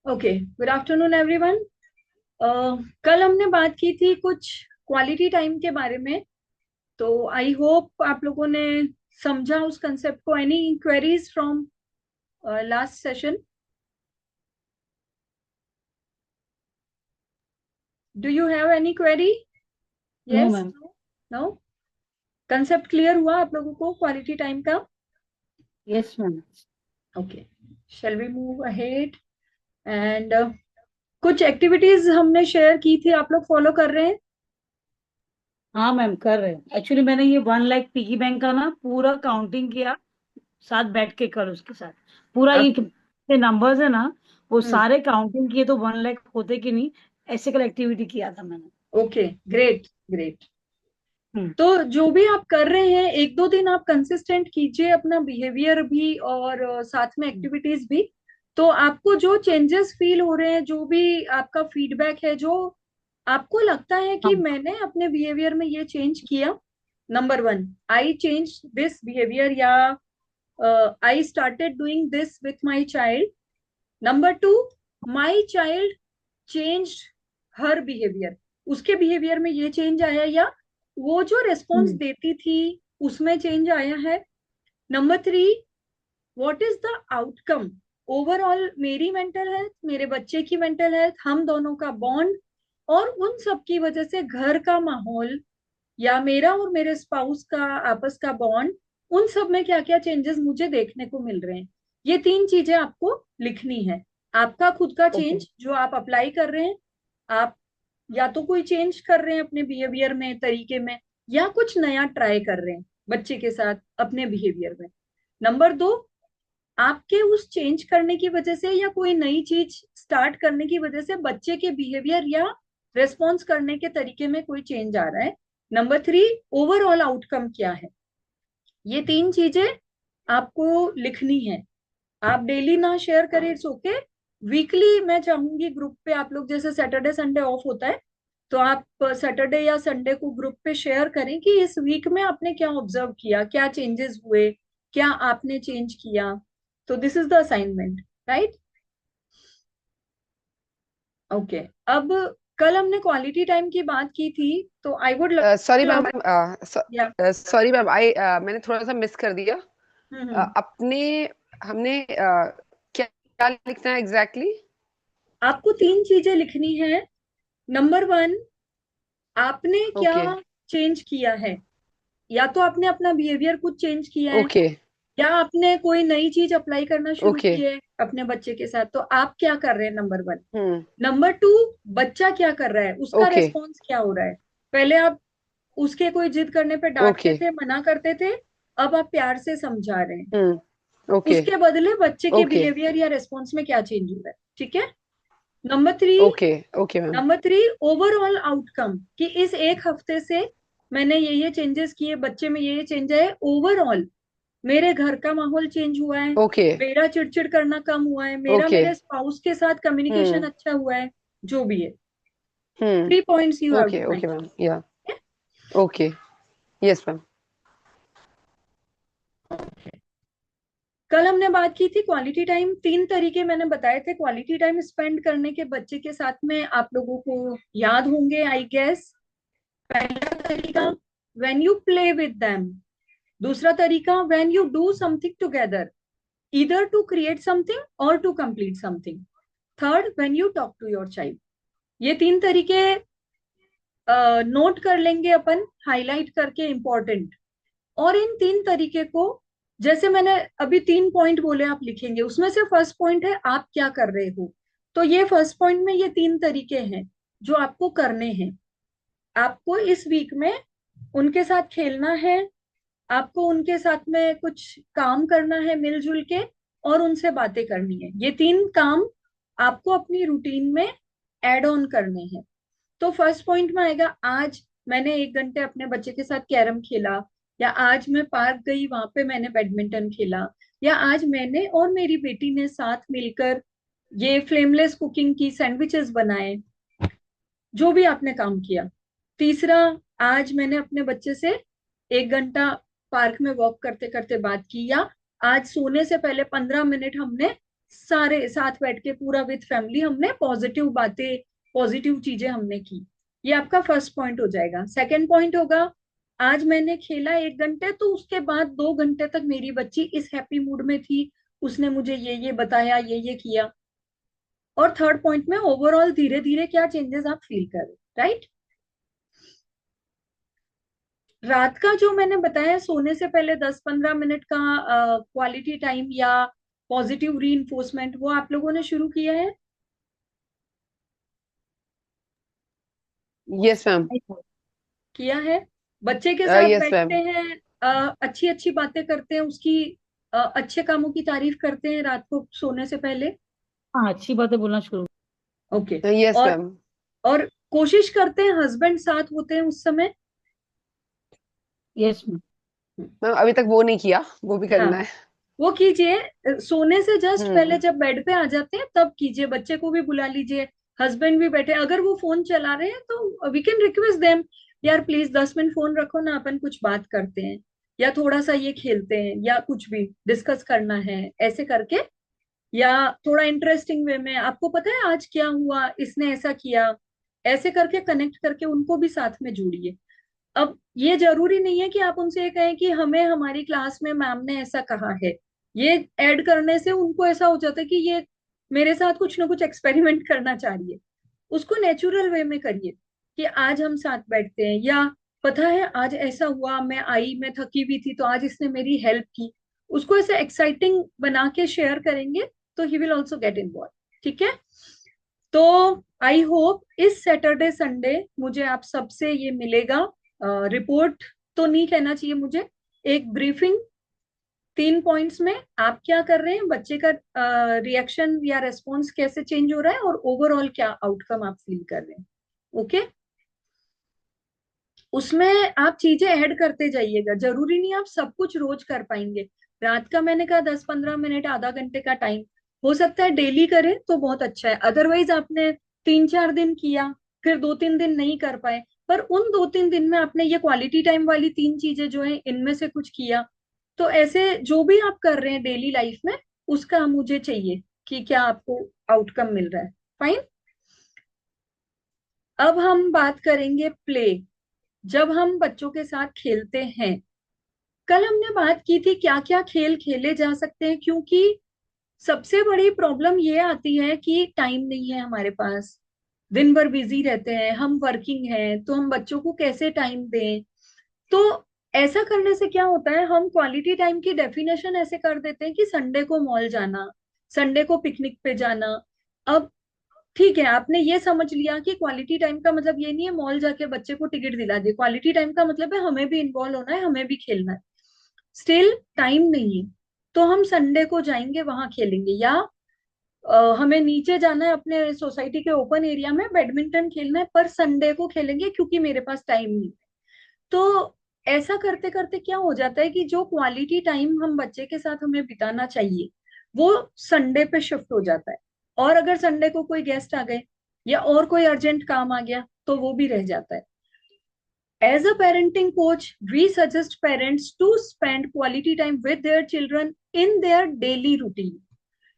Okay, good afternoon everyone. कल हमने बात की थी कुछ क्वालिटी टाइम के बारे में। तो आई होप आप लोगों ने समझा उस कंसेप्ट को। Any queries from last session? Do you have any query? No yes? Ma'am. No? Concept clear हुआ आप लोगों को क्वालिटी टाइम का? Yes ma'am. Okay, shall we move ahead? And कुछ एक्टिविटीज हमने शेयर की थी, आप लोग फॉलो कर रहे हैं? हाँ मैम, कर रहे हैं। एक्चुअली मैंने ये 1 लाख पिगी बैंक का ना पूरा काउंटिंग किया, साथ बैठ के कर उसके साथ पूरा ये अच्छा। नंबर्स है ना, वो हम्म। सारे काउंटिंग किए तो 1 लाख होते कि नहीं, ऐसे कल एक्टिविटी किया था मैंने। Okay, great great. हम्म। तो जो भी आप कर रहे हैं, एक दो दिन आप कंसिस्टेंट कीजिए अपना बिहेवियर भी और साथ में एक्टिविटीज भी। तो आपको जो चेंजेस फील हो रहे हैं, जो भी आपका फीडबैक है, जो आपको लगता है कि हाँ। मैंने अपने बिहेवियर में ये चेंज किया, number one, I change this behaviour, या I started doing this with my child. Number two, my child change her behaviour, उसके बिहेवियर में ये चेंज आया, या वो जो रेस्पॉन्स हम्म। देती थी उसमें चेंज आया है। Number three, what is the outcome overall, मेरी मेंटल हेल्थ, मेरे बच्चे की मेंटल हेल्थ, हम दोनों का बॉन्ड, और उन सब की वजह से घर का माहौल या मेरा और मेरे स्पाउस का आपस का बॉन्ड, उन सब में क्या क्या चेंजेस मुझे देखने को मिल रहे हैं। ये तीन चीजें आपको लिखनी है। आपका खुद का ओके। चेंज जो आप अप्लाई कर रहे हैं, आप या तो कोई चेंज कर रहे हैं अपने बिहेवियर में, तरीके में, या कुछ नया ट्राई कर रहे हैं बच्चे के साथ अपने बिहेवियर में। नंबर दो, आपके उस चेंज करने की वजह से या कोई नई चीज स्टार्ट करने की वजह से बच्चे के बिहेवियर या रेस्पॉन्स करने के तरीके में कोई चेंज आ रहा है। नंबर थ्री, ओवरऑल आउटकम क्या है। ये तीन चीजें आपको लिखनी है। आप डेली ना शेयर करें, इट्स ओके। वीकली मैं चाहूंगी ग्रुप पे आप लोग, जैसे सैटरडे संडे ऑफ होता है, तो आप सैटरडे या संडे को ग्रुप पे शेयर करें कि इस वीक में आपने क्या ऑब्जर्व किया, क्या चेंजेस हुए, क्या आपने चेंज किया। तो this is the assignment, right? Okay. अब कल हमने क्वालिटी टाइम की बात की थी, तो I would sorry love. Ma'am. या सॉरी मैम, आई मैंने थोड़ा सा मिस कर दिया। हम्म। अपने हमने क्या क्या लिखना है एग्जैक्टली exactly? आपको तीन चीजें लिखनी है। नंबर वन, आपने क्या ओके। चेंज किया है। या तो आपने अपना बिहेवियर कुछ चेंज किया है, ओके। या आपने कोई नई चीज अप्लाई करना शुरू ओके। की है अपने बच्चे के साथ, तो आप क्या कर रहे हैं, नंबर वन। हम्म। नंबर टू, बच्चा क्या कर रहा है, उसका ओके। रेस्पॉन्स क्या हो रहा है। पहले आप उसके कोई जिद करने पे डांटते ओके। थे, मना करते थे, अब आप प्यार से समझा रहे हैं। ओके। उसके बदले बच्चे के ओके। बिहेवियर या रेस्पॉन्स में क्या चेंज हो रहा है, ठीक है। Number three, okay. Okay ma'am. Number three, overall outcome, कि इस एक हफ्ते से मैंने ये चेंजेस किए, बच्चे में ये चेंज आए, ओवरऑल मेरे घर का माहौल चेंज हुआ है, ओके। मेरा चिड़चिड़ करना कम हुआ है, मेरा ओके। मेरे स्पाउस के साथ कम्युनिकेशन हम्म। अच्छा हुआ है, जो भी है। Hmm. 3 points you have okay. Two okay ma'am, या मेंशन। ओके। Yes ma'am. कल हमने बात की थी क्वालिटी टाइम, तीन तरीके मैंने बताए थे क्वालिटी टाइम स्पेंड करने के बच्चे के साथ में, आप लोगों को याद होंगे आई गेस। पहला तरीका, when you play with them. दूसरा तरीका, when you do something together, either to create something or to complete something. Third, when you talk to your child। ये तीन तरीके नोट कर लेंगे अपन, हाईलाइट करके, इंपॉर्टेंट। और इन तीन तरीके को, जैसे मैंने अभी 3 पॉइंट बोले आप लिखेंगे, उसमें से फर्स्ट पॉइंट है आप क्या कर रहे हो। तो ये फर्स्ट पॉइंट में ये तीन तरीके हैं जो आपको करने हैं। आपको इस वीक में उनके साथ खेलना है, आपको उनके साथ में कुछ काम करना है मिलजुल के, और उनसे बातें करनी है। ये तीन काम आपको अपनी रूटीन में एड ऑन करने हैं। तो फर्स्ट पॉइंट में आएगा, आज मैंने 1 घंटे अपने बच्चे के साथ कैरम खेला, या आज मैं पार्क गई, वहां पे मैंने बैडमिंटन खेला, या आज मैंने और मेरी बेटी ने साथ मिलकर ये फ्लेमलेस कुकिंग की, सैंडविचेस बनाए, जो भी आपने काम किया। तीसरा, आज मैंने अपने बच्चे से 1 घंटा पार्क में वॉक करते करते बात की, या आज सोने से पहले 15 मिनट हमने सारे साथ बैठ के पूरा विद फैमिली हमने पॉजिटिव बातें, पॉजिटिव चीजें हमने की। ये आपका फर्स्ट पॉइंट हो जाएगा। सेकंड पॉइंट होगा, आज मैंने खेला 1 घंटे, तो उसके बाद 2 घंटे तक मेरी बच्ची इस हैप्पी मूड में थी, उसने मुझे ये बताया, ये किया। और थर्ड पॉइंट में ओवरऑल धीरे धीरे क्या चेंजेस आप फील कर रहे, राइट। रात का जो मैंने बताया, सोने से पहले 10-15 मिनट का क्वालिटी टाइम या पॉजिटिव रीइंफोर्समेंट, वो आप लोगों ने शुरू किया है? Yes ma'am. किया है? बच्चे के साथ यस बैठते मैम। हैं, अच्छी अच्छी बातें करते हैं, उसकी अच्छे कामों की तारीफ करते हैं रात को सोने से पहले? हाँ, अच्छी बातें बोलना शुरू। ओके। यस और मैम। और कोशिश करते हैं हस्बैंड साथ होते हैं उस समय? Yes ma'am. मैम अभी तक वो नहीं किया, वो भी हाँ, करना है। वो कीजिए। सोने से जस्ट पहले हम्म। जब बेड पे आ जाते हैं तब कीजिए, बच्चे को भी बुला लीजिए, हस्बैंड भी बैठे। अगर वो फोन चला रहे हैं तो वी कैन रिक्वेस्ट देम, यार प्लीज 10 मिनट फोन रखो ना, अपन कुछ बात करते हैं, या थोड़ा सा ये खेलते हैं, या कुछ भी डिस्कस करना है, ऐसे करके। या थोड़ा इंटरेस्टिंग वे में, आपको पता है आज क्या हुआ, इसने ऐसा किया, ऐसे करके कनेक्ट करके उनको भी साथ में जोड़िए। अब ये जरूरी नहीं है कि आप उनसे ये कहें कि हमें हमारी क्लास में मैम ने ऐसा कहा है। ये ऐड करने से उनको ऐसा हो जाता है कि ये मेरे साथ कुछ ना कुछ एक्सपेरिमेंट करना चाह रही है। उसको नेचुरल वे में करिए कि आज हम साथ बैठते हैं, या पता है आज ऐसा हुआ, मैं थकी हुई थी तो आज इसने मेरी हेल्प की। उसको ऐसे एक्साइटिंग बना के शेयर करेंगे तो he will also get involve. ठीक है? तो आई होप इस सैटरडे संडे मुझे आप सबसे ये मिलेगा, रिपोर्ट तो नहीं कहना चाहिए मुझे, एक ब्रीफिंग 3 पॉइंट्स में आप क्या कर रहे हैं, बच्चे का रिएक्शन या रेस्पॉन्स कैसे चेंज हो रहा है, और ओवरऑल क्या आउटकम आप फील कर रहे हैं। ओके? उसमें आप चीजें ऐड करते जाइएगा, जरूरी नहीं आप सब कुछ रोज कर पाएंगे। रात का मैंने कहा 10-15 मिनट, आधा घंटे का टाइम, हो सकता है डेली करें तो बहुत अच्छा है। अदरवाइज आपने 3-4 दिन किया, फिर 2-3 दिन नहीं कर पाए, पर उन 2-3 दिन में आपने ये क्वालिटी टाइम वाली 3 चीजें जो है इनमें से कुछ किया। तो ऐसे जो भी आप कर रहे हैं डेली लाइफ में, उसका मुझे चाहिए कि क्या आपको आउटकम मिल रहा है। फाइन। अब हम बात करेंगे प्ले, जब हम बच्चों के साथ खेलते हैं। कल हमने बात की थी क्या क्या खेल खेले जा सकते हैं, क्योंकि सबसे बड़ी प्रॉब्लम ये आती है कि टाइम नहीं है हमारे पास, दिन भर बिजी रहते हैं, हम वर्किंग हैं, तो हम बच्चों को कैसे टाइम दें। तो ऐसा करने से क्या होता है, हम क्वालिटी टाइम की डेफिनेशन ऐसे कर देते हैं कि संडे को मॉल जाना, संडे को पिकनिक पे जाना। अब ठीक है, आपने ये समझ लिया कि क्वालिटी टाइम का मतलब ये नहीं है मॉल जाके बच्चे को टिकट दिला दे, क्वालिटी टाइम का मतलब है हमें भी इन्वॉल्व होना है, हमें भी खेलना है। स्टिल टाइम नहीं है, तो हम संडे को जाएंगे वहां खेलेंगे, या हमें नीचे जाना है अपने सोसाइटी के ओपन एरिया में बैडमिंटन खेलना है, पर संडे को खेलेंगे क्योंकि मेरे पास टाइम नहीं है। तो ऐसा करते करते क्या हो जाता है कि जो क्वालिटी टाइम हम बच्चे के साथ हमें बिताना चाहिए, वो संडे पे शिफ्ट हो जाता है। और अगर संडे को कोई गेस्ट आ गए या और कोई अर्जेंट काम आ गया तो वो भी रह जाता है। As a parenting coach, we suggest parents to spend quality time with their children in their daily routine.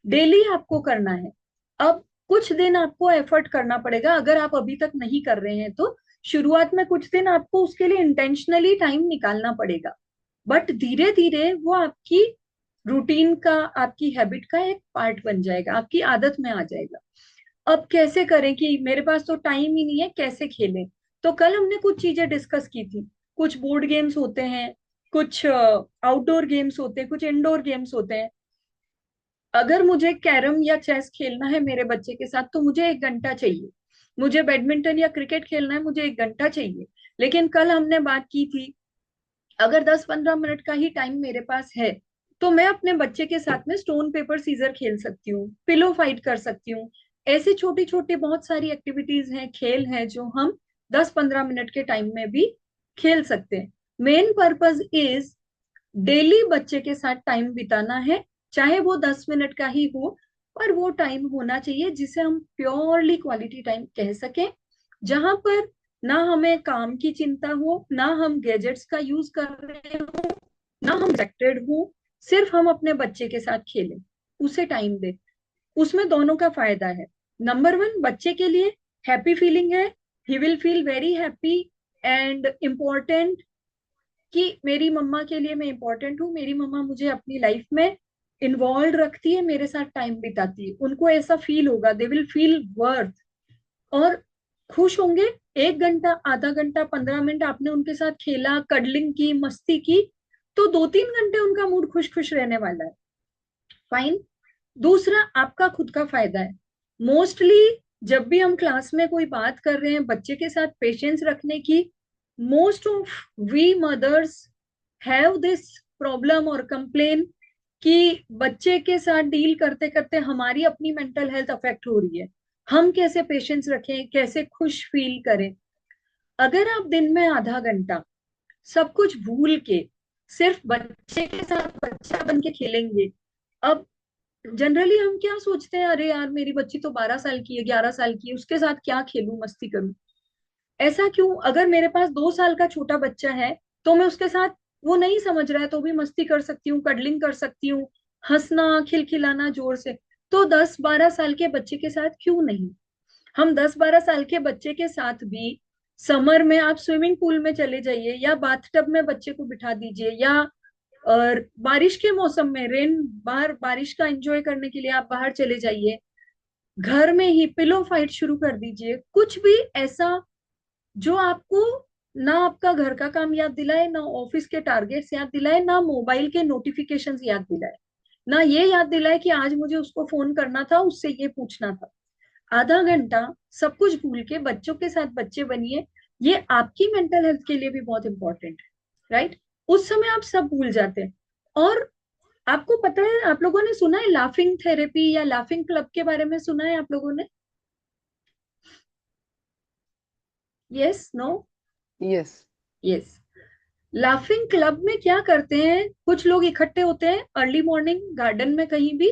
Daily आपको करना है। अब कुछ दिन आपको एफर्ट करना पड़ेगा, अगर आप अभी तक नहीं कर रहे हैं तो शुरुआत में कुछ दिन आपको उसके लिए इंटेंशनली टाइम निकालना पड़ेगा, बट धीरे धीरे वो आपकी रूटीन का, आपकी हैबिट का एक पार्ट बन जाएगा, आपकी आदत में आ जाएगा। अब कैसे करें कि मेरे पास तो टाइम ही नहीं है, कैसे खेलें? तो कल हमने कुछ चीजें डिस्कस की थी। कुछ बोर्ड गेम्स होते हैं, कुछ आउटडोर गेम्स होते हैं, कुछ इंडोर गेम्स होते हैं। अगर मुझे कैरम या चेस खेलना है मेरे बच्चे के साथ तो मुझे 1 घंटा चाहिए, मुझे बैडमिंटन या क्रिकेट खेलना है मुझे 1 घंटा चाहिए। लेकिन कल हमने बात की थी, अगर 10-15 मिनट का ही टाइम मेरे पास है तो मैं अपने बच्चे के साथ में स्टोन पेपर सीजर खेल सकती हूँ, पिलो फाइट कर सकती हूँ। ऐसे छोटी छोटी बहुत सारी एक्टिविटीज हैं, खेल हैं, जो हम 10-15 मिनट के टाइम में भी खेल सकते हैं। मेन पर्पस इज डेली बच्चे के साथ टाइम बिताना है, चाहे वो 10 मिनट का ही हो, पर वो टाइम होना चाहिए जिसे हम प्योरली क्वालिटी टाइम कह सकें, जहां पर ना हमें काम की चिंता हो, ना हम गैजेट्स का यूज कर रहे हो, ना हम डिस्ट्रैक्टेड हो, सिर्फ हम अपने बच्चे के साथ खेलें, उसे टाइम दें। उसमें दोनों का फायदा है। नंबर वन, बच्चे के लिए हैप्पी फीलिंग है, he will feel very happy and important, कि मेरी मम्मा के लिए मैं इंपॉर्टेंट हूँ, मेरी मम्मा मुझे अपनी लाइफ में इन्वॉल्व रखती है, मेरे साथ टाइम बिताती है, उनको ऐसा फील होगा, दे विल फील वर्थ, और खुश होंगे। 1 घंटा, आधा घंटा, 15 मिनट आपने उनके साथ खेला, कडलिंग की, मस्ती की, तो 2-3 घंटे उनका मूड खुश खुश रहने वाला है। फाइन। दूसरा, आपका खुद का फायदा है। मोस्टली जब भी हम क्लास में कोई बात कर रहे हैं बच्चे के साथ पेशेंस रखने की, most of we mothers have this problem और कंप्लेन कि बच्चे के साथ डील करते करते हमारी अपनी मेंटल हेल्थ अफेक्ट हो रही है, हम कैसे पेशेंस रखें, कैसे खुश फील करें। अगर आप दिन में आधा घंटा सब कुछ भूल के सिर्फ बच्चे के साथ बच्चा बन के खेलेंगे। अब जनरली हम क्या सोचते हैं, अरे यार मेरी बच्ची तो 12 साल की है, 11 साल की है, उसके साथ क्या खेलूं, मस्ती करूं। ऐसा क्यों? अगर मेरे पास 2 साल का छोटा बच्चा है तो मैं उसके साथ, वो नहीं समझ रहा है तो भी मस्ती कर सकती हूँ, कडलिंग कर सकती हूँ, हंसना, खिलखिलाना जोर से। तो 10-12 साल के बच्चे के साथ क्यों नहीं? हम 10-12 साल के बच्चे के साथ भी समर में आप स्विमिंग पूल में चले जाइए, या बाथटब में बच्चे को बिठा दीजिए, या और बारिश के मौसम में रेन, बाहर बारिश का एंजॉय करने के लिए आप बाहर चले जाइए, घर में ही पिलो फाइट शुरू कर दीजिए, कुछ भी ऐसा जो आपको ना आपका घर का काम याद दिलाए, ना ऑफिस के टारगेट्स याद दिलाए, ना मोबाइल के नोटिफिकेशंस याद दिलाए, ना ये याद दिलाए कि आज मुझे उसको फोन करना था, उससे ये पूछना था। आधा घंटा सब कुछ भूल के बच्चों के साथ बच्चे बनिए, ये आपकी मेंटल हेल्थ के लिए भी बहुत इंपॉर्टेंट है, राइट? उस समय आप सब भूल जाते हैं। और आपको पता है, आप लोगों ने सुना है लाफिंग थेरेपी या लाफिंग क्लब के बारे में सुना है आप लोगों ने? Yes, no? Yes. Yes. Laughing club में क्या करते हैं, कुछ लोग इकट्ठे होते हैं अर्ली मॉर्निंग गार्डन में कहीं भी,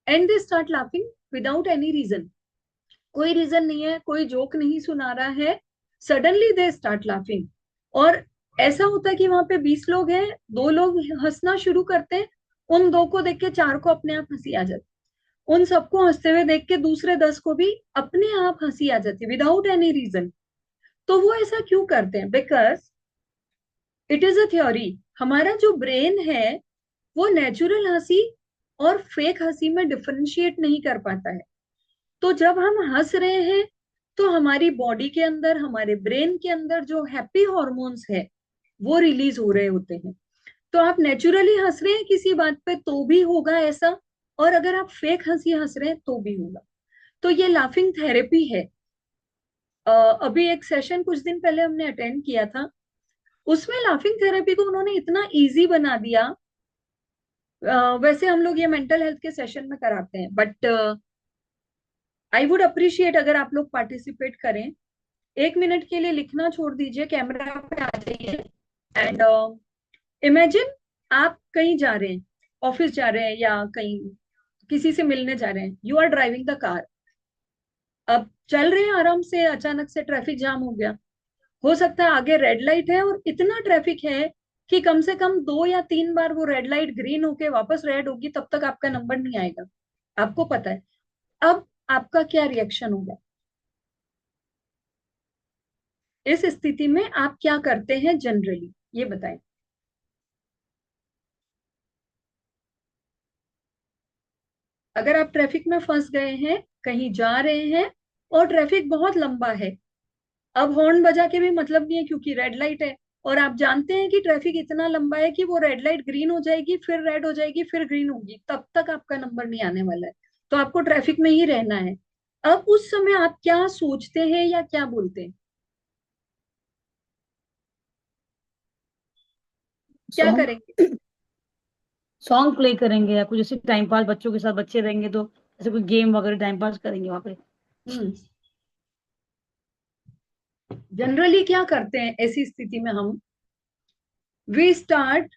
and they start laughing without any reason. कोई रीजन नहीं है, कोई जोक नहीं सुना रहा है, सडनली दे स्टार्ट लाफिंग। और ऐसा होता है कि वहां पे 20 लोग हैं, 2 लोग हंसना शुरू करते हैं, उन 2 को देख के 4 को अपने आप हंसी आ जाती है, उन सबको हंसते हुए देख के दूसरे 10 को भी अपने आप हंसी आ जाती है विदाउट एनी रीजन। तो वो ऐसा क्यों करते हैं? Because it is a theory, हमारा जो ब्रेन है वो नेचुरल हंसी और फेक हंसी में डिफरेंशिएट नहीं कर पाता है। तो जब हम हंस रहे हैं तो हमारी बॉडी के अंदर, हमारे ब्रेन के अंदर जो हैप्पी हॉर्मोन्स है वो रिलीज हो रहे होते हैं। तो आप नेचुरली हंस रहे हैं किसी बात पे तो भी होगा ऐसा, और अगर आप फेक हंसी हंस रहे हैं तो भी होगा। तो ये लाफिंग थेरेपी है। अभी एक सेशन कुछ दिन पहले हमने अटेंड किया था, उसमें लाफिंग थेरेपी को उन्होंने इतना इजी बना दिया। वैसे हम लोग ये मेंटल हेल्थ के सेशन में कराते हैं, बट आई वुड अप्रिशिएट अगर आप लोग पार्टिसिपेट करें। 1 मिनट के लिए लिखना छोड़ दीजिए, कैमरा पे आ जाइए, एंड इमेजिन आप कहीं जा रहे हैं, ऑफिस जा रहे हैं या कहीं किसी से मिलने जा रहे हैं, you are driving the car. अब चल रहे हैं आराम से, अचानक से ट्रैफिक जाम हो गया। हो सकता है आगे रेड लाइट है और इतना ट्रैफिक है कि कम से कम 2 या 3 बार वो रेड लाइट ग्रीन होके वापस रेड होगी, तब तक आपका नंबर नहीं आएगा, आपको पता है। अब आपका क्या रिएक्शन होगा? इस स्थिति में आप क्या करते हैं जनरली, ये बताएं। अगर आप ट्रैफिक में फंस गए हैं, कहीं जा रहे हैं और ट्रैफिक बहुत लंबा है, अब हॉर्न बजा के भी मतलब नहीं है क्योंकि रेड लाइट है, और आप जानते हैं कि ट्रैफिक इतना लंबा है कि वो रेड लाइट ग्रीन हो जाएगी, फिर रेड हो जाएगी, फिर ग्रीन होगी, तब तक आपका नंबर नहीं आने वाला है, तो आपको ट्रैफिक में ही रहना है। अब उस समय आप क्या सोचते हैं या क्या बोलते हैं, क्या सॉन्ग करेंगे? सॉन्ग प्ले करेंगे या कुछ ऐसे टाइम पास, बच्चों के साथ बच्चे रहेंगे तो ऐसे कोई गेम वगैरह टाइम पास करेंगे वहां पे। हम्म। जनरली क्या करते हैं ऐसी स्थिति में हम, वी स्टार्ट,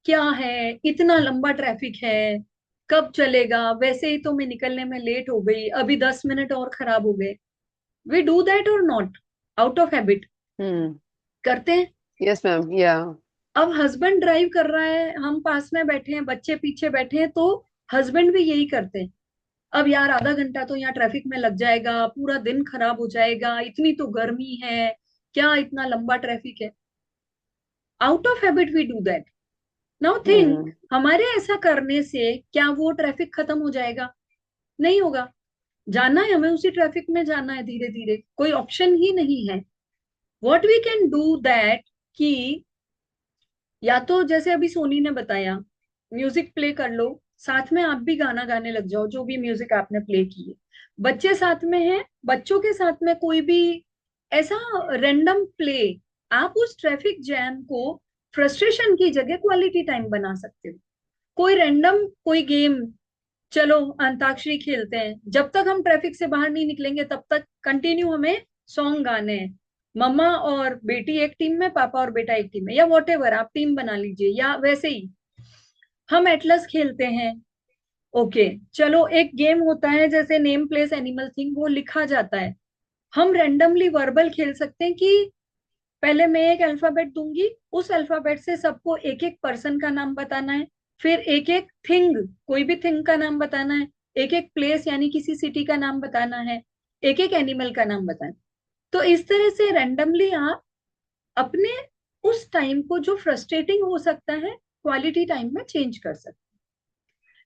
क्या है, इतना लंबा ट्रैफिक है, कब चलेगा, वैसे ही तो मैं निकलने में लेट हो गई, अभी 10 मिनट और खराब हो गए। वी डू दैट और not? Out of habit Hmm. करते हैं। Yes, ma'am. Yeah. अब हस्बैंड ड्राइव कर रहा है, हम पास में बैठे हैं, बच्चे पीछे बैठे हैं, तो हस्बैंड भी यही करते हैं। अब यार आधा घंटा तो यहाँ ट्रैफिक में लग जाएगा, पूरा दिन खराब हो जाएगा, इतनी तो गर्मी है, क्या इतना लंबा ट्रैफिक है। Out of habit we do that. Now think, हमारे ऐसा करने से क्या वो ट्रैफिक खत्म हो जाएगा? नहीं होगा। जाना है हमें, उसी ट्रैफिक में जाना है धीरे धीरे, कोई ऑप्शन ही नहीं है। What we can do that कि या तो जैसे अभी सोनी ने बताया, म्यूजिक प्ले कर लो, साथ में आप भी गाना गाने लग जाओ, जो भी म्यूजिक आपने प्ले की है। बच्चे साथ में हैं, बच्चों के साथ में कोई भी ऐसा रैंडम प्ले, आप उस ट्रैफिक जैम को फ्रस्ट्रेशन की जगह क्वालिटी टाइम बना सकते हो। कोई रैंडम कोई गेम, चलो अंताक्षरी खेलते हैं, जब तक हम ट्रैफिक से बाहर नहीं निकलेंगे तब तक कंटिन्यू हमें सॉन्ग गाने हैं। मम्मा और बेटी एक टीम में, पापा और बेटा एक टीम में, या वॉट एवर आप टीम बना लीजिए, या वैसे ही हम एटलस खेलते हैं। ओके, चलो एक गेम होता है जैसे नेम प्लेस एनिमल थिंग, वो लिखा जाता है। हम रैंडमली वर्बल खेल सकते हैं कि पहले मैं एक अल्फाबेट दूंगी, उस अल्फाबेट से सबको एक एक पर्सन का नाम बताना है, फिर एक एक थिंग, कोई भी थिंग का नाम बताना है, एक एक प्लेस यानी किसी सिटी का नाम बताना है, एक एक एनिमल का नाम बताना है। तो इस तरह से रैंडमली आप अपने उस टाइम को जो फ्रस्ट्रेटिंग हो सकता है, क्वालिटी टाइम में चेंज कर सकते हैं।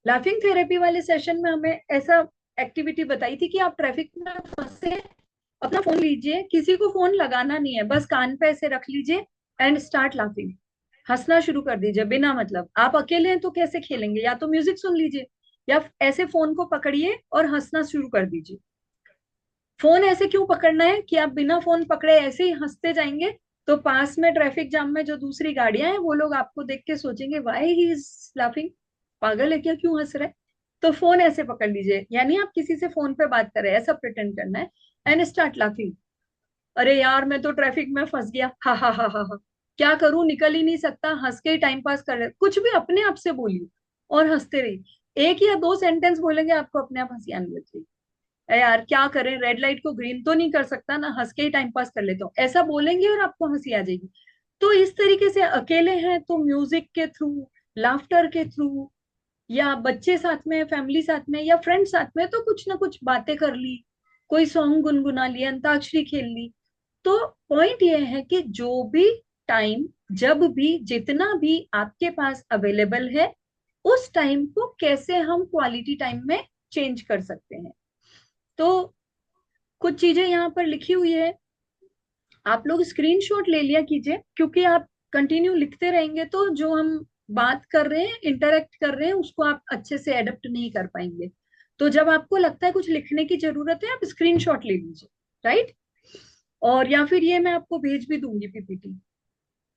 लाफिंग थेरेपी वाले सेशन में हमें ऐसा एक्टिविटी बताई थी कि आप ट्रैफिक में फंसे, अपना फोन लीजिए, किसी को फोन लगाना नहीं है, बस कान पे ऐसे रख लीजिए एंड स्टार्ट लाफिंग, हंसना शुरू कर दीजिए बिना मतलब। आप अकेले हैं तो कैसे खेलेंगे, या तो म्यूजिक सुन लीजिए, या ऐसे फोन को पकड़िए और हंसना शुरू कर दीजिए। फोन ऐसे क्यों पकड़ना है कि आप बिना फोन पकड़े ऐसे ही हंसते जाएंगे, तो पास में ट्रैफिक जाम में जो दूसरी गाड़ियां हैं वो लोग आपको देख के सोचेंगे व्हाई ही इज लाफिंग, पागल है क्या, क्यों हंस रहा है। तो फोन ऐसे पकड़ लीजिए, यानी आप किसी से फोन पे बात कर रहे हैं ऐसा प्रिटेंड करना है, एंड स्टार्ट लाफिंग। अरे यार मैं तो ट्रैफिक में फंस गया, हा हा हा हा हा, क्या करूं, निकल ही नहीं सकता, हंस के ही टाइम पास कर रहे, कुछ भी अपने आप से बोलिए और हंसते रहिए। एक या दो सेंटेंस बोलेंगे, आपको अपने आप हंसी आने लग जाएगी। अरे यार क्या करें, रेड लाइट को ग्रीन तो नहीं कर सकता ना, हंस के ही टाइम पास कर लेता हूँ, ऐसा बोलेंगे और आपको हंसी आ जाएगी। तो इस तरीके से अकेले हैं तो म्यूजिक के थ्रू, लाफ्टर के थ्रू, या बच्चे साथ में, फैमिली साथ में, या फ्रेंड साथ में, तो कुछ ना कुछ बातें कर ली, कोई सॉन्ग गुनगुना लिया, अंताक्षरी खेल ली। तो पॉइंट ये है कि जो भी टाइम, जब भी, जितना भी आपके पास अवेलेबल है, उस टाइम को कैसे हम क्वालिटी टाइम में चेंज कर सकते हैं। तो कुछ चीजें यहाँ पर लिखी हुई है, आप लोग स्क्रीनशॉट ले लिया कीजिए, क्योंकि आप कंटिन्यू लिखते रहेंगे तो जो हम बात कर रहे हैं, इंटरेक्ट कर रहे हैं, उसको आप अच्छे से एडेप्ट नहीं कर पाएंगे। तो जब आपको लगता है कुछ लिखने की जरूरत है, आप स्क्रीनशॉट ले लीजिए, राइट। और या फिर ये मैं आपको भेज भी दूंगी पीपीटी,